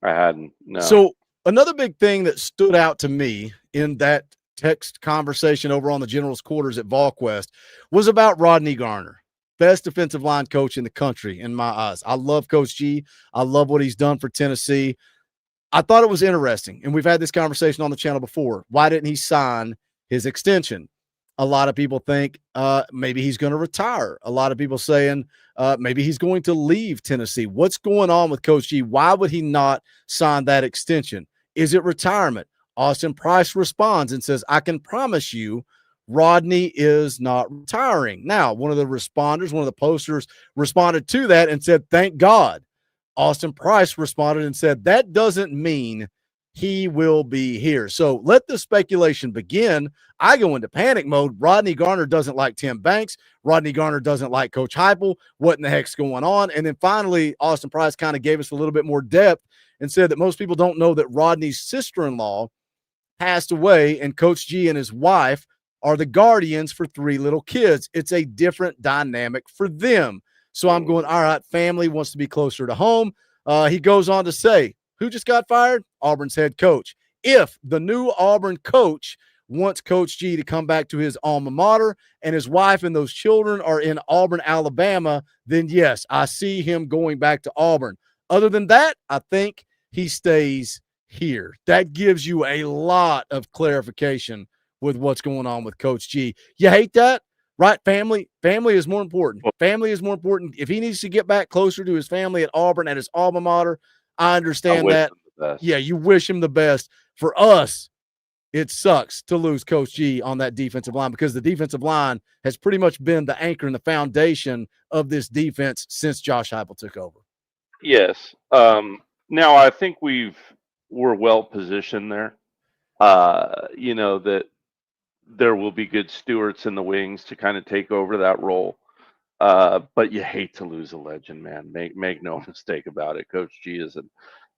[SPEAKER 8] I hadn't. No.
[SPEAKER 7] So another big thing that stood out to me in that text conversation over on the general's quarters at VolQuest was about Rodney Garner, best defensive line coach in the country in my eyes. I love Coach G. I love what he's done for Tennessee. I thought it was interesting, and we've had this conversation on the channel before. Why didn't he sign his extension? A lot of people think maybe he's going to retire. A lot of people saying maybe he's going to leave Tennessee. What's going on with Coach G? Why would he not sign that extension? Is it retirement? Austin Price responds and says, I can promise you Rodney is not retiring. Now, one of the posters responded to that and said, thank God. Austin Price responded and said, that doesn't mean he will be here. So let the speculation begin. I go into panic mode. Rodney Garner doesn't like Tim Banks. Rodney Garner doesn't like Coach Heupel. What in the heck's going on? And then finally, Austin Price kind of gave us a little bit more depth and said that most people don't know that Rodney's sister-in-law passed away and Coach G and his wife are the guardians for 3 little kids. It's a different dynamic for them. So I'm going, all right, family wants to be closer to home. He goes on to say, who just got fired? Auburn's head coach. If the new Auburn coach wants Coach G to come back to his alma mater and his wife and those children are in Auburn, Alabama, then yes, I see him going back to Auburn. Other than that, I think he stays here. That gives you a lot of clarification with what's going on with Coach G. You hate that? Right? Family is more important. Family is more important. If he needs to get back closer to his family at Auburn, at his alma mater, I understand that. Yeah, you wish him the best. For us, it sucks to lose Coach G on that defensive line because the defensive line has pretty much been the anchor and the foundation of this defense since Josh Heupel took over.
[SPEAKER 8] Yes. Now I think we're well positioned there. that there will be good stewards in the wings to kind of take over that role. But you hate to lose a legend, man. Make no mistake about it. Coach G is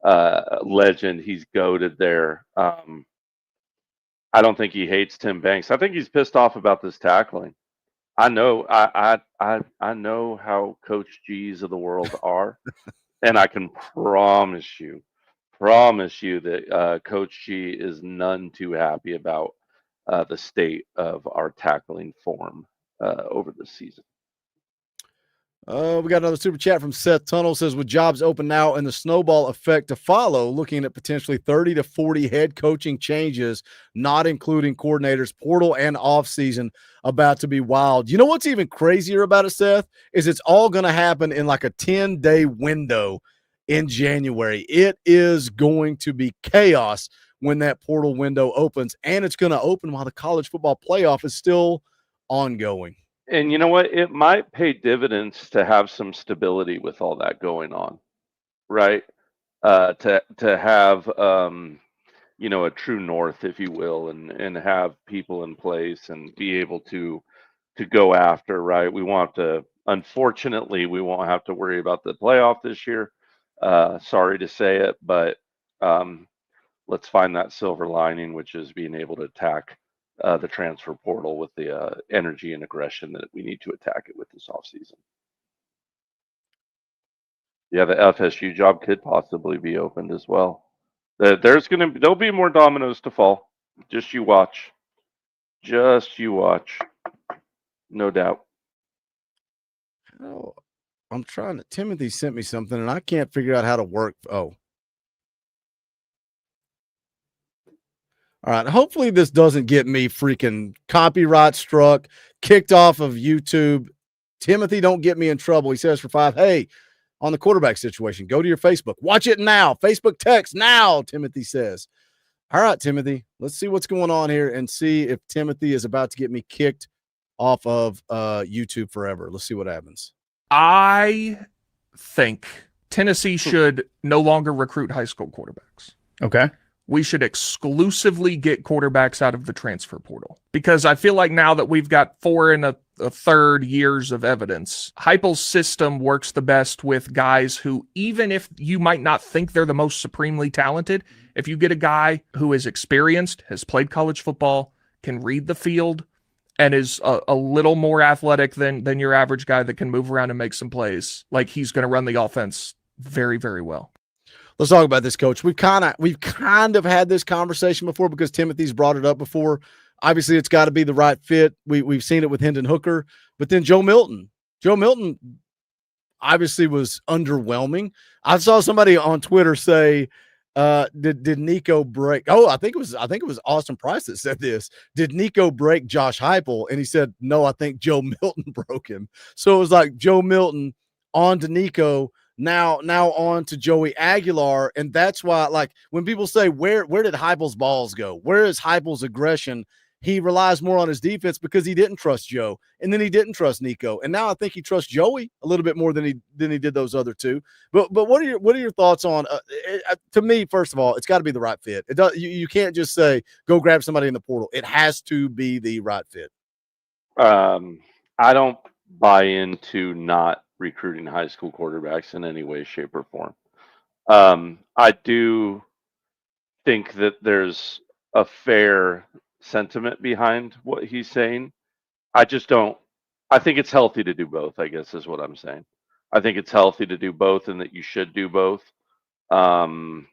[SPEAKER 8] a legend. He's goated there. I don't think he hates Tim Banks. I think he's pissed off about this tackling. I know I know how Coach G's of the world are, and I can promise you that Coach G is none too happy about the state of our tackling form over the season.
[SPEAKER 7] We got another super chat from Seth Tunnel. Says, with jobs open now and the snowball effect to follow, looking at potentially 30 to 40 head coaching changes, not including coordinators, portal and offseason, about to be wild. You know what's even crazier about it, Seth, is it's all going to happen in like a 10-day window in January. It is going to be chaos when that portal window opens, and it's going to open while the college football playoff is still ongoing.
[SPEAKER 8] And you know what? It might pay dividends to have some stability with all that going on, right? To have a true north, if you will, and have people in place and be able to go after, right? Unfortunately, we won't have to worry about the playoff this year. Sorry to say it, but let's find that silver lining, which is being able to attack the transfer portal with the energy and aggression that we need to attack it with this offseason. Yeah, the FSU job could possibly be opened as well. There'll be more dominoes to fall. Just you watch. No doubt.
[SPEAKER 7] Oh, I'm trying to. Timothy sent me something, and I can't figure out how to work. Oh. All right. Hopefully this doesn't get me freaking copyright struck, kicked off of YouTube. Timothy, don't get me in trouble. He says for 5, hey, on the quarterback situation, go to your Facebook. Watch it now. Facebook text now, Timothy says. All right, Timothy, let's see what's going on here and see if Timothy is about to get me kicked off of YouTube forever. Let's see what happens.
[SPEAKER 9] I think Tennessee should no longer recruit high school quarterbacks.
[SPEAKER 2] Okay.
[SPEAKER 9] We should exclusively get quarterbacks out of the transfer portal, because I feel like now that we've got 4 and a third years of evidence, Heupel's system works the best with guys who, even if you might not think they're the most supremely talented, if you get a guy who is experienced, has played college football, can read the field, and is a little more athletic than your average guy that can move around and make some plays, like he's going to run the offense very, very well.
[SPEAKER 7] Let's talk about this, Coach. We've kind of had this conversation before because Timothy's brought it up before. Obviously, it's got to be the right fit. We've seen it with Hendon Hooker, but then Joe Milton. Joe Milton obviously was underwhelming. I saw somebody on Twitter say, "Did Nico break?" Oh, I think it was Austin Price that said this. Did Nico break Josh Heupel? And he said, "No, I think Joe Milton broke him." So it was like Joe Milton on to Nico. Now on to Joey Aguilar, and that's why, like, when people say where did Heupel's balls go? Where is Heupel's aggression? He relies more on his defense because he didn't trust Joe, and then he didn't trust Nico, and now I think he trusts Joey a little bit more than he did those other two. But what are your thoughts on? To me, first of all, it's got to be the right fit. It does. You can't just say go grab somebody in the portal. It has to be the right fit.
[SPEAKER 8] I don't buy into not recruiting high school quarterbacks in any way, shape, or form. I do think that there's a fair sentiment behind what he's saying. I just don't. I think it's healthy to do both, I guess is what I'm saying. I think it's healthy to do both and that you should do both. Heupel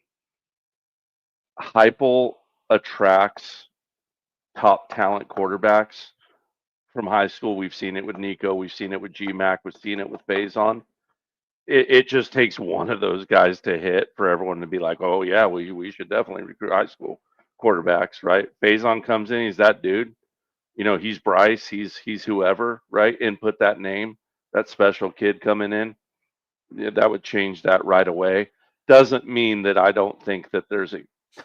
[SPEAKER 8] attracts top talent quarterbacks from high school. We've seen it with Nico. We've seen it with GMAC. We've seen it with Faison. It just takes one of those guys to hit for everyone to be like, oh, yeah, we should definitely recruit high school quarterbacks, right? Faison comes in. He's that dude. He's Bryce. He's whoever, right? Input that name, that special kid coming in. Yeah, that would change that right away. Doesn't mean that I don't think that there's a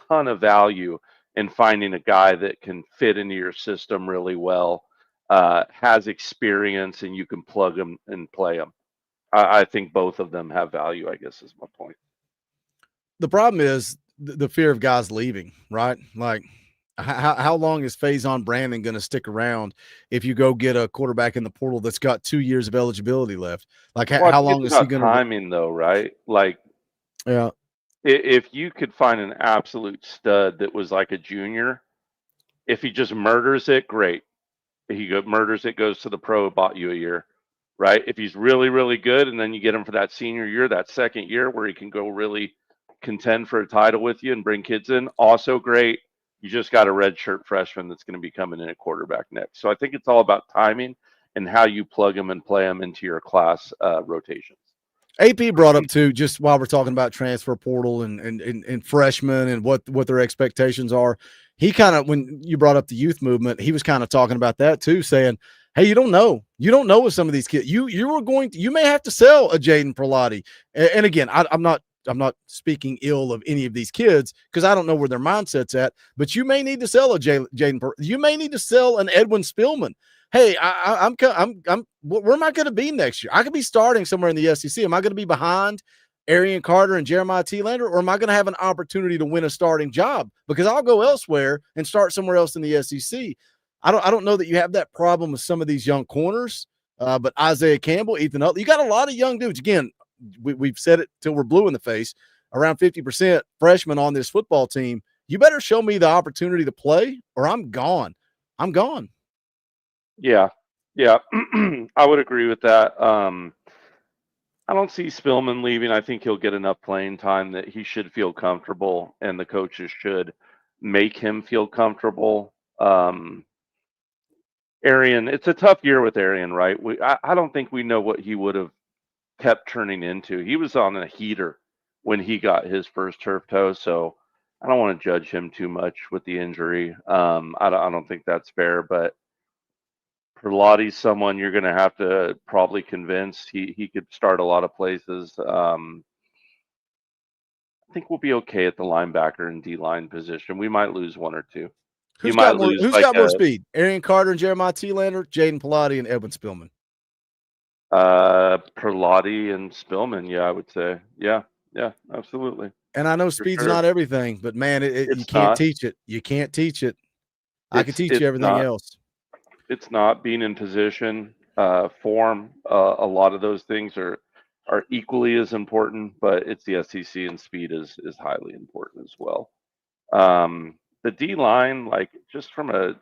[SPEAKER 8] ton of value in finding a guy that can fit into your system really well. Has experience, and you can plug them and play them. I think both of them have value, I guess is my point.
[SPEAKER 7] The problem is the fear of guys leaving, right? Like, How long is Faison Brandon going to stick around if you go get a quarterback in the portal that's got 2 years of eligibility left? Like,
[SPEAKER 8] Well, I
[SPEAKER 7] how
[SPEAKER 8] think
[SPEAKER 7] long
[SPEAKER 8] it's
[SPEAKER 7] is he
[SPEAKER 8] about
[SPEAKER 7] going to?
[SPEAKER 8] timing, though, right? Like,
[SPEAKER 7] Yeah.
[SPEAKER 8] if you could find an absolute stud that was like a junior, if he just murders it, great. Murders it, goes to the pro, bought you a year, right? If he's really, really good, and then you get him for that senior year, that second year where he can go really contend for a title with you and bring kids in, also great. You just got a redshirt freshman that's going to be coming in at quarterback next. So I think it's all about timing and how you plug them and play them into your class rotations.
[SPEAKER 7] AP brought up too, just while we're talking about transfer portal and freshmen and what their expectations are. He kind of, when you brought up the youth movement, he was kind of talking about that too, saying, "Hey, you don't know with some of these kids. You may have to sell a Jaden Perlotti." And again, I'm not speaking ill of any of these kids because I don't know where their mindset's at. But you may need to sell a Jaden. You may need to sell an Edwin Spillman. Hey, I'm where am I going to be next year? I could be starting somewhere in the SEC. Am I going to be behind Arian Carter and Jeremiah T-Lander, or am I going to have an opportunity to win a starting job? Because I'll go elsewhere and start somewhere else in the SEC. I don't know that you have that problem with some of these young corners, but Isaiah Campbell, Ethan Utley, you got a lot of young dudes. Again, we've said it till we're blue in the face. Around 50% freshmen on this football team. You better show me the opportunity to play, or I'm gone. I'm gone.
[SPEAKER 8] Yeah. I would agree with that. I don't see Spillman leaving. I think he'll get enough playing time that he should feel comfortable, and the coaches should make him feel comfortable. Arian, it's a tough year with Arian, right? I don't think we know what he would have kept turning into. He was on a heater when he got his first turf toe, so I don't want to judge him too much with the injury. I don't think that's fair, but Perlotti's someone you're going to have to probably convince. He could start a lot of places. I think we'll be okay at the linebacker and D-line position. We might lose one or two.
[SPEAKER 7] Who's got more speed? Arian Carter and Jeremiah T-Lander, Jaden Perlotti and Edwin Spillman.
[SPEAKER 8] Perlotti and Spillman, yeah, I would say. Yeah, absolutely.
[SPEAKER 7] And I know speed's not everything, but man, you can't teach it. You can't teach it. I can teach you everything else.
[SPEAKER 8] It's not being in position, form. A lot of those things are equally as important, but it's the SEC, and speed is highly important as well. The D line, like, just from you're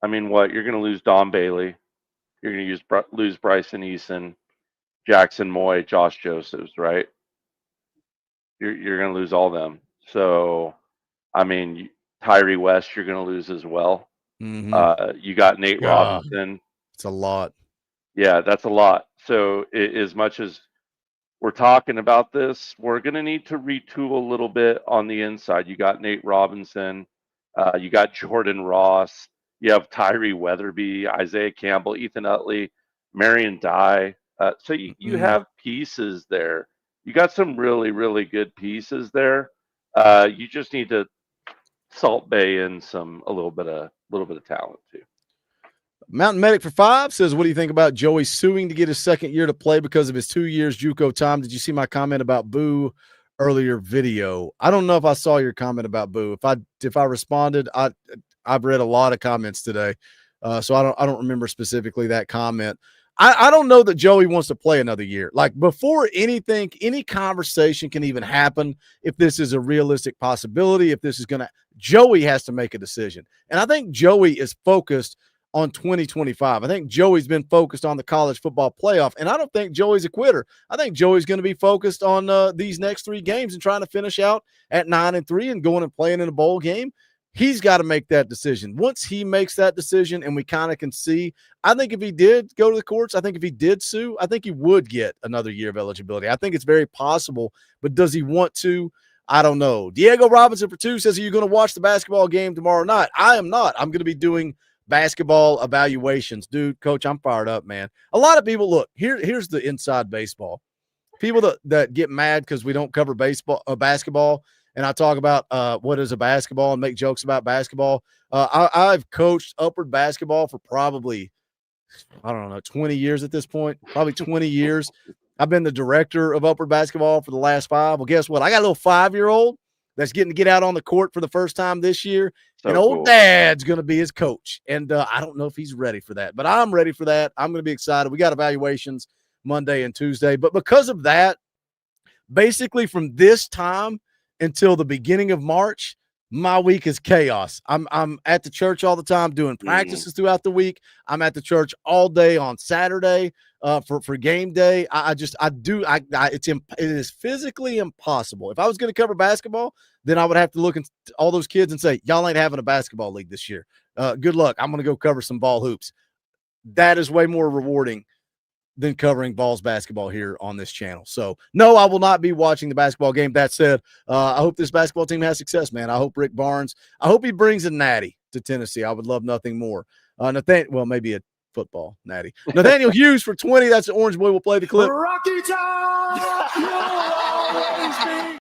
[SPEAKER 8] going to lose Don Bailey, you're going to lose Bryson Eason, Jackson Moy, Josh Josephs, right? You're going to lose all them. So, Tyree West, you're going to lose as well.
[SPEAKER 7] Mm-hmm.
[SPEAKER 8] You got Nate Robinson.
[SPEAKER 7] It's a lot.
[SPEAKER 8] Yeah, that's a lot. So as much as we're talking about this, we're going to need to retool a little bit on the inside. You got Nate Robinson. You got Jordan Ross. You have Tyree Weatherby, Isaiah Campbell, Ethan Utley, Marion Dye. So you have pieces there. You got some really, really good pieces there. You just need to Salt Bay in a little bit of talent too.
[SPEAKER 7] Mountain Medic for 5 says, "What do you think about Joey suing to get his second year to play because of his 2 years JUCO time?" Did you see my comment about Boo earlier video? I don't know if I saw your comment about Boo. If I responded, I've read a lot of comments today, so I don't remember specifically that comment. I don't know that Joey wants to play another year. Like, before anything, any conversation can even happen, if this is a realistic possibility, if this is going to – Joey has to make a decision. And I think Joey is focused on 2025. I think Joey's been focused on the college football playoff, and I don't think Joey's a quitter. I think Joey's going to be focused on these next 3 games and trying to finish out at 9-3 and going and playing in a bowl game. He's got to make that decision. Once he makes that decision and we kind of can see, I think if he did go to the courts, I think if he did sue, I think he would get another year of eligibility. I think it's very possible, but does he want to? I don't know. Diego Robinson for 2 says, "Are you going to watch the basketball game tomorrow night?" I am not. I'm going to be doing basketball evaluations. Dude, Coach, I'm fired up, man. A lot of people, look, here's the inside baseball. People that get mad because we don't cover basketball, and I talk about what is a basketball and make jokes about basketball. I've coached upward basketball for probably, 20 years at this point, probably 20 years. I've been the director of upward basketball for the last 5. Well, guess what? I got a little 5-year-old that's getting to get out on the court for the first time this year.
[SPEAKER 8] So
[SPEAKER 7] and old
[SPEAKER 8] cool.
[SPEAKER 7] dad's going to be his coach. And I don't know if he's ready for that, but I'm ready for that. I'm going to be excited. We got evaluations Monday and Tuesday. But because of that, basically from this time until the beginning of March, my week is chaos. I'm at the church all the time doing practices throughout the week. I'm at the church all day on Saturday for game day. It is physically impossible. If I was going to cover basketball, then I would have to look at all those kids and say, y'all ain't having a basketball league this year. Good luck. I'm going to go cover some ball hoops. That is way more rewarding than covering Vols basketball here on this channel. So, no, I will not be watching the basketball game. That said, I hope this basketball team has success, man. I hope Rick Barnes, I hope he brings a natty to Tennessee. I would love nothing more. Maybe a football natty. Nathaniel Hughes for 20. That's the Orange Boy. Will play the clip.
[SPEAKER 2] Rocky Top, you'll always be.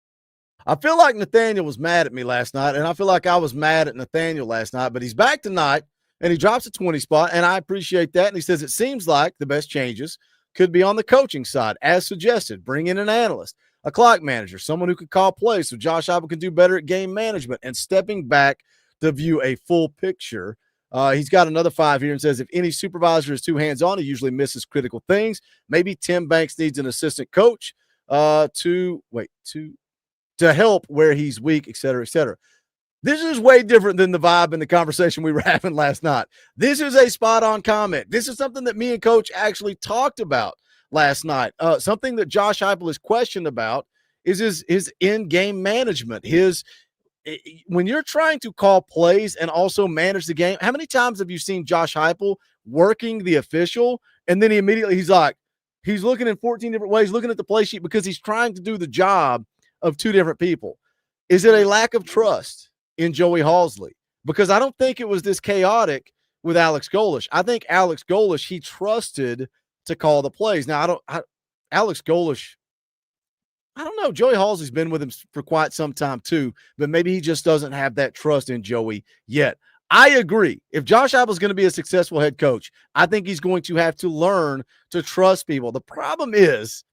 [SPEAKER 7] I feel like Nathaniel was mad at me last night, and I feel like I was mad at Nathaniel last night, but he's back tonight. And he drops a 20 spot, and I appreciate that. And he says it seems like the best changes could be on the coaching side, as suggested. Bring in an analyst, a clock manager, someone who could call plays so Josh Heupel can do better at game management and stepping back to view a full picture. He's got another 5 here and says if any supervisor is too hands-on, he usually misses critical things. Maybe Tim Banks needs an assistant coach to help where he's weak, et cetera, et cetera. This is way different than the vibe and the conversation we were having last night. This is a spot-on comment. This is something that me and Coach actually talked about last night. Something that Josh Heupel is questioned about is his in-game management. When you're trying to call plays and also manage the game, how many times have you seen Josh Heupel working the official, and then he's looking in 14 different ways, looking at the play sheet because he's trying to do the job of two different people? Is it a lack of trust in Joey Halsley? Because I don't think it was this chaotic with Alex Golish. I think Alex Golish, he trusted to call the plays. Now, Alex Golish, I don't know. Joey Halsley's been with him for quite some time too, but maybe he just doesn't have that trust in Joey yet. I agree. If Josh Heupel is going to be a successful head coach, I think he's going to have to learn to trust people. The problem is,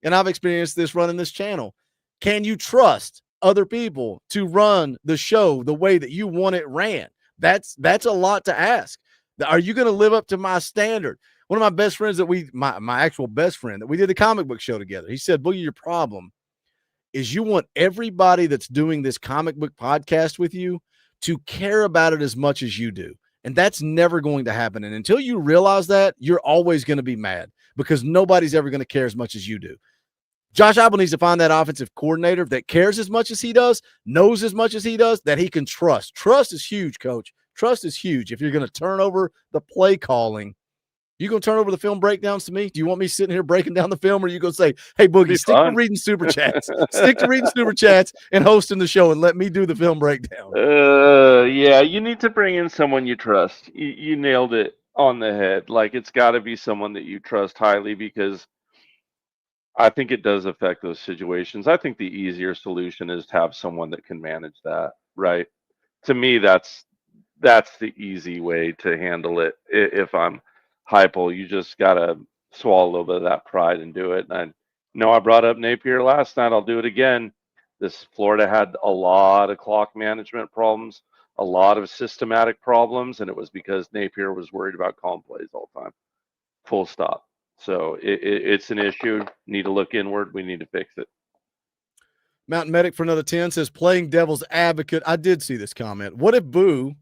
[SPEAKER 7] and I've experienced this running this channel, can you trust other people to run the show the way that you want it ran? That's a lot to ask. Are you going to live up to my standard? One of my best friends my actual best friend that we did the comic book show together, he said, Boogie, your problem is you want everybody that's doing this comic book podcast with you to care about it as much as you do. And that's never going to happen. And until you realize that, you're always going to be mad because nobody's ever going to care as much as you do. Josh Heupel needs to find that offensive coordinator that cares as much as he does, knows as much as he does, that he can trust. Trust is huge, Coach. Trust is huge. If you're going to turn over the play calling, you going to turn over the film breakdowns to me? Do you want me sitting here breaking down the film, or are you going to say, hey, Boogie, stick to reading Super Chats. Stick to reading Super Chats and hosting the show and let me do the film breakdown?
[SPEAKER 8] Yeah, you need to bring in someone you trust. You nailed it on the head. Like, it's got to be someone that you trust highly, because I think it does affect those situations. I think the easier solution is to have someone that can manage that, right? To me, that's the easy way to handle it. If I'm Heupel, you just got to swallow a little bit of that pride and do it. And I know I brought up Napier last night. I'll do it again. Florida had a lot of clock management problems, a lot of systematic problems, and it was because Napier was worried about calling plays all the time. Full stop. So it's an issue. Need to look inward. We need to fix it.
[SPEAKER 7] Mountain Medic for another 10 says, playing devil's advocate. I did see this comment. What if Boo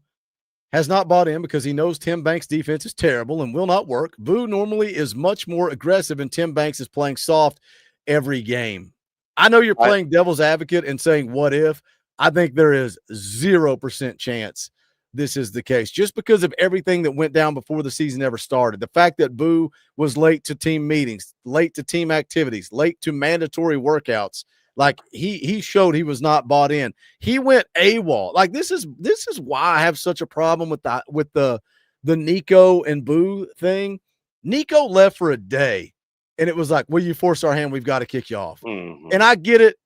[SPEAKER 7] has not bought in because he knows Tim Banks' defense is terrible and will not work? Boo normally is much more aggressive, and Tim Banks is playing soft every game. I know you're playing devil's advocate and saying, what if? I think there is 0% chance this is the case, just because of everything that went down before the season ever started. The fact that Boo was late to team meetings, late to team activities, late to mandatory workouts. Like, he showed he was not bought in. He went AWOL. Like, this is why I have such a problem with the Nico and Boo thing. Nico left for a day, and it was like, well, you forced our hand, we've got to kick you off.
[SPEAKER 8] Mm-hmm.
[SPEAKER 7] And I get it.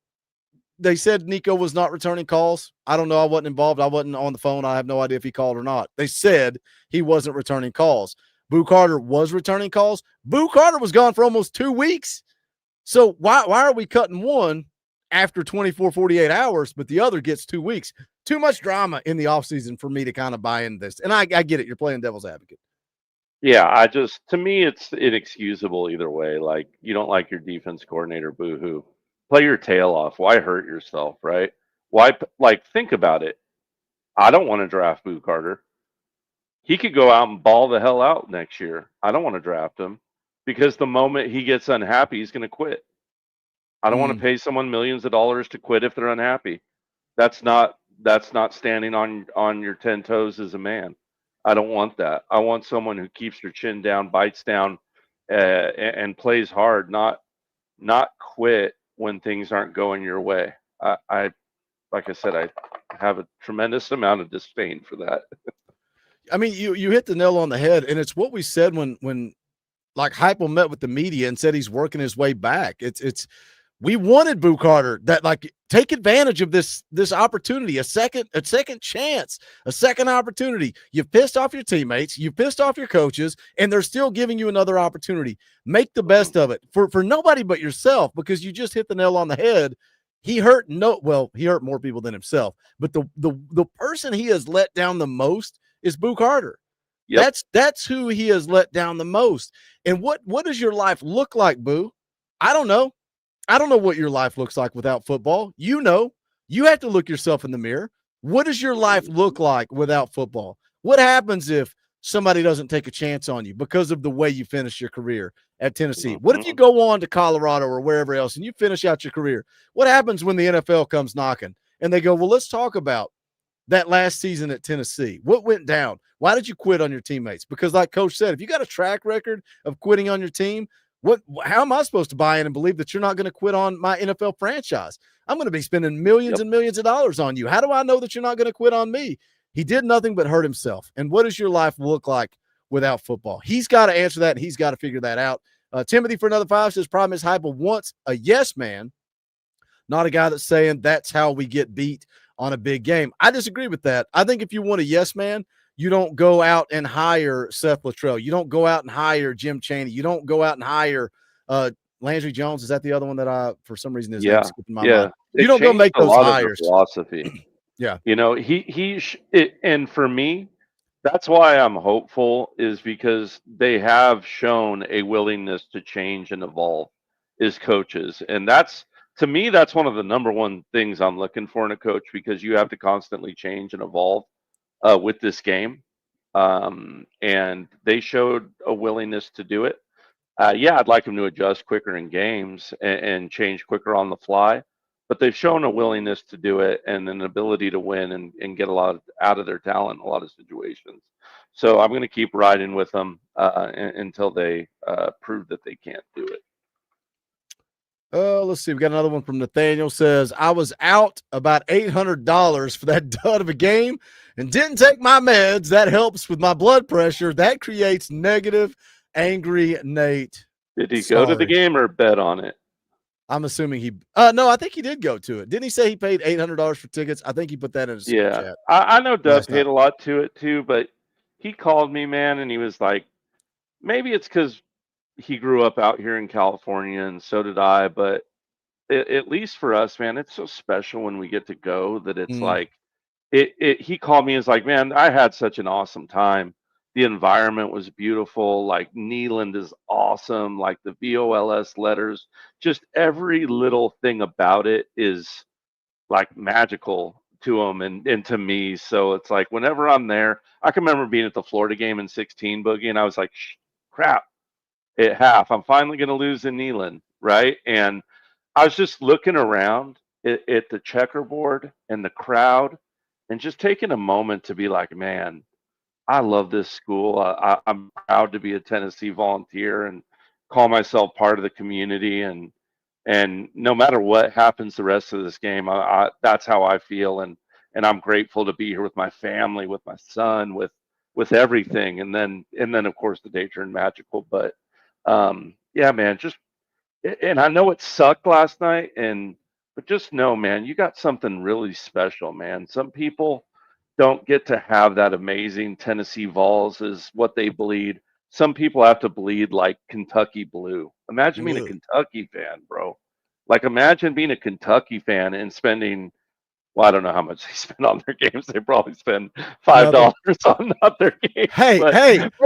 [SPEAKER 7] They said Nico was not returning calls. I don't know. I wasn't involved. I wasn't on the phone. I have no idea if he called or not. They said he wasn't returning calls. Boo Carter was returning calls. Boo Carter was gone for almost 2 weeks. So why are we cutting one after 24, 48 hours, but the other gets 2 weeks. Too much drama in the offseason for me to kind of buy into this. And I get it. You're playing devil's advocate.
[SPEAKER 8] Yeah, to me, it's inexcusable either way. Like, you don't like your defense coordinator, boo-hoo. Play your tail off. Why hurt yourself, right? Like, think about it. I don't want to draft Boo Carter. He could go out and ball the hell out next year. I don't want to draft him because the moment he gets unhappy, he's going to quit. I don't want to pay someone millions of dollars to quit if they're unhappy. That's not standing on your 10 toes as a man. I don't want that. I want someone who keeps their chin down, bites down, and plays hard, not quit when things aren't going your way. I like I said, I have a tremendous amount of disdain for that.
[SPEAKER 7] I mean, you hit the nail on the head, and it's what we said when like Heupel met with the media and said he's working his way back. It's we wanted Boo Carter, that like take advantage of this opportunity, a second chance, a second opportunity. You've pissed off your teammates, you've pissed off your coaches, and they're still giving you another opportunity. Make the best of it for nobody but yourself, because you just hit the nail on the head. He hurt more people than himself, but the person he has let down the most is Boo Carter.
[SPEAKER 8] Yep.
[SPEAKER 7] That's who he has let down the most. And what does your life look like, Boo? I don't know. I don't know what your life looks like without football. You know, you have to look yourself in the mirror. What does your life look like without football? What happens if somebody doesn't take a chance on you because of the way you finish your career at Tennessee? What if you go on to Colorado or wherever else and you finish out your career? What happens when the NFL comes knocking and they go, well, let's talk about that last season at Tennessee? What went down? Why did you quit on your teammates? Because like Coach said, if you got a track record of quitting on your team, how am I supposed to buy in and believe that you're not going to quit on my NFL franchise? I'm going to be spending millions and millions of dollars on you. How do I know that you're not going to quit on me? He did nothing but hurt himself. And what does your life look like without football? He's got to answer that, and he's got to figure that out. Timothy for another 5 says, problem is Heupel wants a yes man, not a guy that's saying that's how we get beat on a big game. I disagree with that. I think if you want a yes man, you don't go out and hire Seth Luttrell. You don't go out and hire Jim Chaney. You don't go out and hire Landry Jones. Is that the other one that for some reason his name's skipping my mind? You don't go make those hires.
[SPEAKER 8] Philosophy.
[SPEAKER 7] Yeah.
[SPEAKER 8] You know, and for me, that's why I'm hopeful, is because they have shown a willingness to change and evolve as coaches. And to me, that's one of the number one things I'm looking for in a coach, because you have to constantly change and evolve with this game. And they showed a willingness to do it. I'd like them to adjust quicker in games and change quicker on the fly, but they've shown a willingness to do it and an ability to win and get a lot out of their talent in a lot of situations. So I'm going to keep riding with them until they prove that they can't do it.
[SPEAKER 7] Let's see. We got another one from Nathaniel. Says, I was out about $800 for that dud of a game and didn't take my meds. That helps with my blood pressure. That creates negative, angry Nate.
[SPEAKER 8] Did he go to the game or bet on it?
[SPEAKER 7] I'm assuming he no, I think he did go to it. Didn't he say he paid $800 for tickets? I think he put that in his super chat.
[SPEAKER 8] I know Doug paid a lot to it too, but he called me, man, and he was like, maybe it's because he grew up out here in California and so did I, but at least for us, man, it's so special when we get to go that it's like he called me and was like, man, I had such an awesome time. The environment was beautiful. Like, Neyland is awesome. Like, the VOLS letters, just every little thing about it is like magical to him and to me. So it's like, whenever I'm there, I can remember being at the Florida game in 16, Boogie, and I was like, crap, at half, I'm finally going to lose in Neyland, right? And I was just looking around at the checkerboard and the crowd and just taking a moment to be like, man, I love this school. I'm proud to be a Tennessee Volunteer and call myself part of the community. And no matter what happens the rest of this game, that's how I feel. And I'm grateful to be here with my family, with my son, with everything. And then of course the day turned magical. But yeah, man, and I know it sucked last night, but just know, man, you got something really special, man. Some people don't get to have that amazing Tennessee Vols is what they bleed. Some people have to bleed like Kentucky blue. Imagine being a Kentucky fan, bro. Like, imagine being a Kentucky fan and spending, well, I don't know how much they spend on their games. They probably spend $5 on not their games.
[SPEAKER 7] Hey,
[SPEAKER 8] but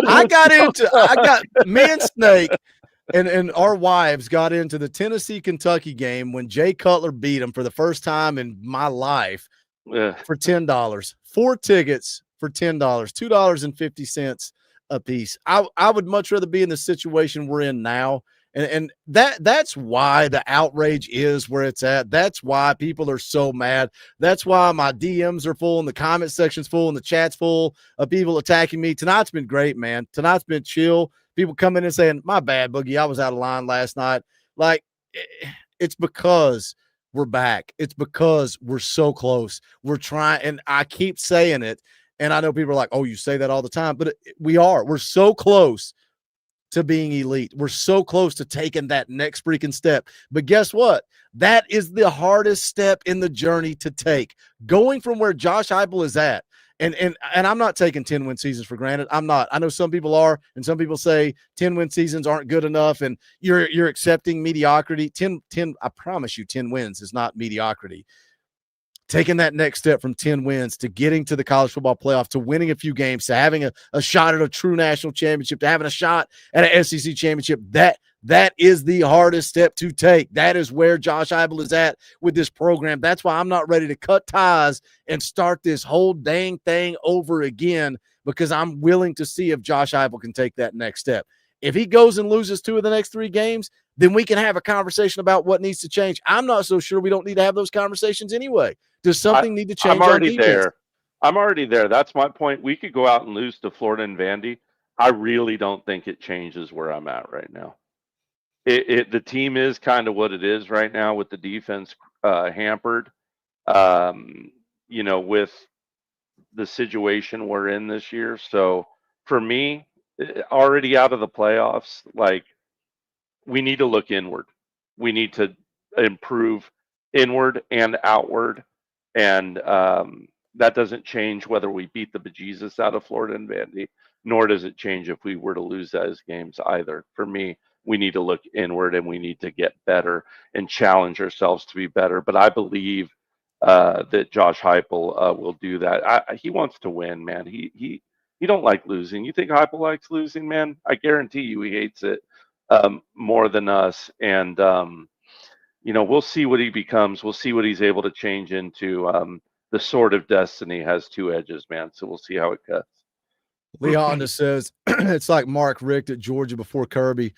[SPEAKER 7] I
[SPEAKER 8] it's
[SPEAKER 7] got me and Snake and our wives got into the Tennessee-Kentucky game when Jay Cutler beat them for the first time in my life for $10. 4 tickets for $10, $2.50 a piece. I would much rather be in the situation we're in now. And that's why the outrage is where it's at. That's why people are so mad. That's why my DMs are full and the comment section's full and the chat's full of people attacking me. Tonight's been great, man. Tonight's been chill. People come in and saying, my bad, Boogie, I was out of line last night. Like, it's because we're back. It's because we're so close. We're trying, and I keep saying it, and I know people are like, oh, you say that all the time, but we are. We're so close to being elite. We're so close to taking that next freaking step. But guess what? That is the hardest step in the journey to take. Going from where Josh Heupel is at, and I'm not taking 10-win seasons for granted. I'm not. I know some people are, and some people say 10-win seasons aren't good enough, and you're accepting mediocrity. 10, I promise you, 10 wins is not mediocrity. Taking that next step from 10 wins to getting to the college football playoff, to winning a few games, to having a shot at a true national championship, to having a shot at an SEC championship, that is the hardest step to take. That is where Josh Heupel is at with this program. That's why I'm not ready to cut ties and start this whole dang thing over again, because I'm willing to see if Josh Heupel can take that next step. If he goes and loses 2 of the next 3 games, then we can have a conversation about what needs to change. I'm not so sure we don't need to have those conversations anyway. Does something need to change?
[SPEAKER 8] I'm already there. I'm already there. That's my point. We could go out and lose to Florida and Vandy. I really don't think it changes where I'm at right now. The team is kind of what it is right now with the defense hampered, with the situation we're in this year. So for me, already out of the playoffs, like, we need to look inward. We need to improve inward and outward. And that doesn't change whether we beat the bejesus out of Florida and Vandy, nor does it change if we were to lose those games either. For me, we need to look inward and we need to get better and challenge ourselves to be better. But I believe that Josh Heupel will do that. He wants to win, man. He don't like losing. You think Heupel likes losing, man? I guarantee you he hates it more than us. And we'll see what he becomes. We'll see what he's able to change into. The sword of destiny has 2 edges, man. So we'll see how it cuts.
[SPEAKER 7] Leonda says it's like Mark Richt at Georgia before Kirby.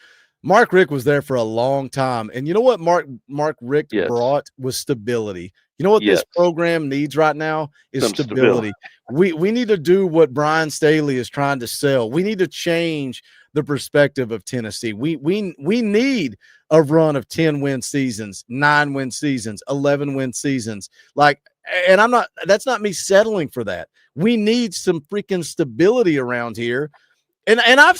[SPEAKER 7] Mark Richt was there for a long time. And you know what Mark Richt brought was stability. You know what this program needs right now is stability. We need to do what Brian Staley is trying to sell. We need to change the perspective of Tennessee. We need a run of 10-win seasons, 9-win seasons, 11-win seasons. And that's not me settling for that. We need some freaking stability around here. And I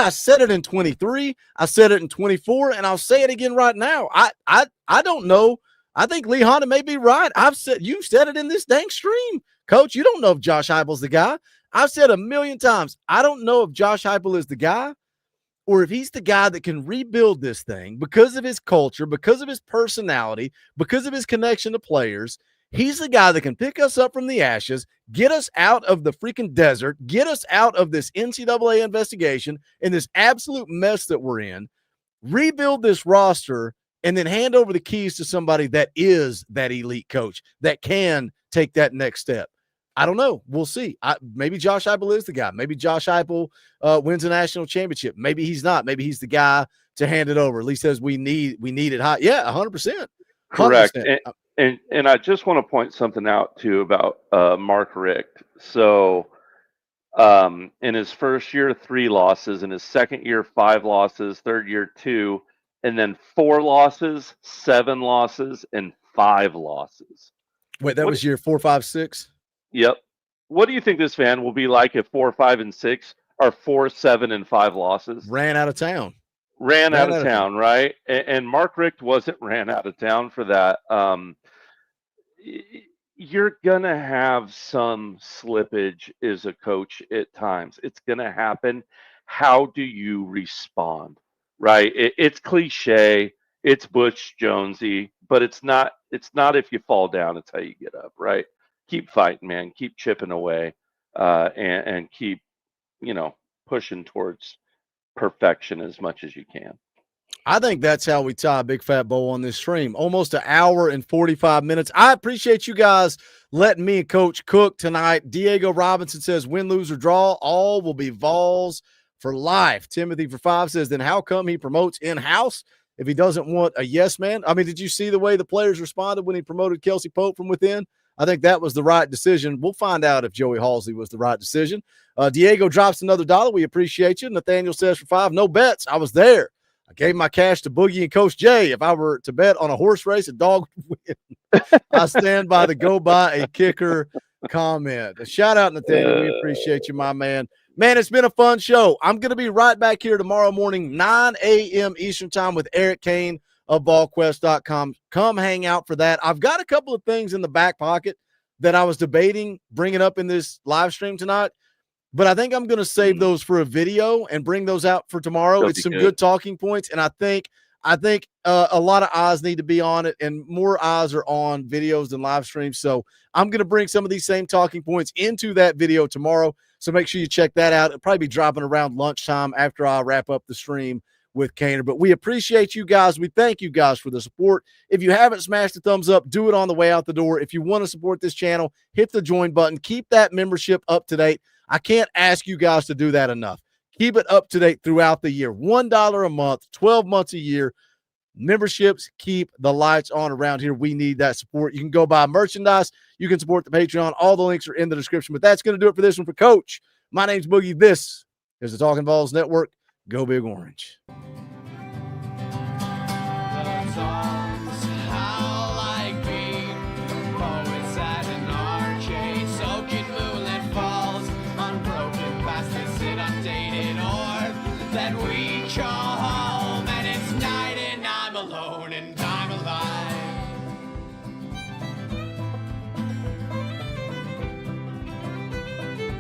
[SPEAKER 7] said it in 23, I said it in 24, and I'll say it again right now. I don't know. I think Lee Honda may be right. You've said it in this dang stream, Coach. You don't know if Josh Heupel's the guy. I've said a million times, I don't know if Josh Heupel is the guy, or if he's the guy that can rebuild this thing because of his culture, because of his personality, because of his connection to players. He's the guy that can pick us up from the ashes, get us out of the freaking desert, get us out of this NCAA investigation and this absolute mess that we're in, rebuild this roster, and then hand over the keys to somebody that is that elite coach that can take that next step. I don't know. We'll see. Maybe Josh Heupel is the guy. Maybe Josh Heupel wins a national championship. Maybe he's not. Maybe he's the guy to hand it over. At least says we need it hot. Yeah, 100%.
[SPEAKER 8] Correct. And I just want to point something out too about Mark Richt. So in his first year, 3 losses. In his second year, 5 losses. Third year, 2. And then 4 losses, 7 losses, and 5 losses.
[SPEAKER 7] Wait, that was year 4, 5, 6?
[SPEAKER 8] Yep. What do you think this fan will be like if 4, 5, and 6 are 4, 7, and 5 losses?
[SPEAKER 7] Ran out of town.
[SPEAKER 8] Ran out of town, right? And Mark Richt wasn't ran out of town for that. You're going to have some slippage as a coach at times. It's going to happen. How do you respond, right? It's cliche. it's Butch Jonesy, but it's not if you fall down, it's how you get up, right? Keep fighting, man. Keep chipping away, and keep, pushing towards perfection as much as you can.
[SPEAKER 7] I think that's how we tie a big fat bowl on this stream. Almost an hour and 45 minutes. I appreciate you guys letting me and Coach cook tonight. Diego Robinson says win, lose, or draw, all will be Vols for life. Timothy for 5 says, then how come he promotes in-house if he doesn't want a yes man? I mean, did you see the way the players responded when he promoted Kelsey Pope from within? I think that was the right decision. We'll find out if Joey Halsey was the right decision. Diego drops another $1. We appreciate you. Nathaniel says for 5, no bets. I was there. I gave my cash to Boogie and Coach Jay. If I were to bet on a horse race, a dog would win. I stand by the go by a kicker comment. A shout out, Nathaniel. We appreciate you, my man. Man, it's been a fun show. I'm going to be right back here tomorrow morning, 9 a.m. Eastern time with Eric Kane of ballquest.com. Come hang out for that. I've got a couple of things in the back pocket that I was debating bringing up in this live stream tonight. But I think I'm going to save those for a video and bring those out for tomorrow. It's some good talking points, and I think a lot of eyes need to be on it, and more eyes are on videos than live streams. So I'm going to bring some of these same talking points into that video tomorrow. So make sure you check that out. It'll probably be dropping around lunchtime after I wrap up the stream with Kaner. But we appreciate you guys. We thank you guys for the support. If you haven't smashed the thumbs up, do it on the way out the door. If you want to support this channel, hit the join button. Keep that membership up to date. I can't ask you guys to do that enough. Keep it up to date throughout the year. $1 a month, 12 months a year. Memberships keep the lights on around here. We need that support. You can go buy merchandise. You can support the Patreon. All the links are in the description. But that's going to do it for this one for Coach. My name's Boogie. This is the Talkin Vols Network. Go Big Orange.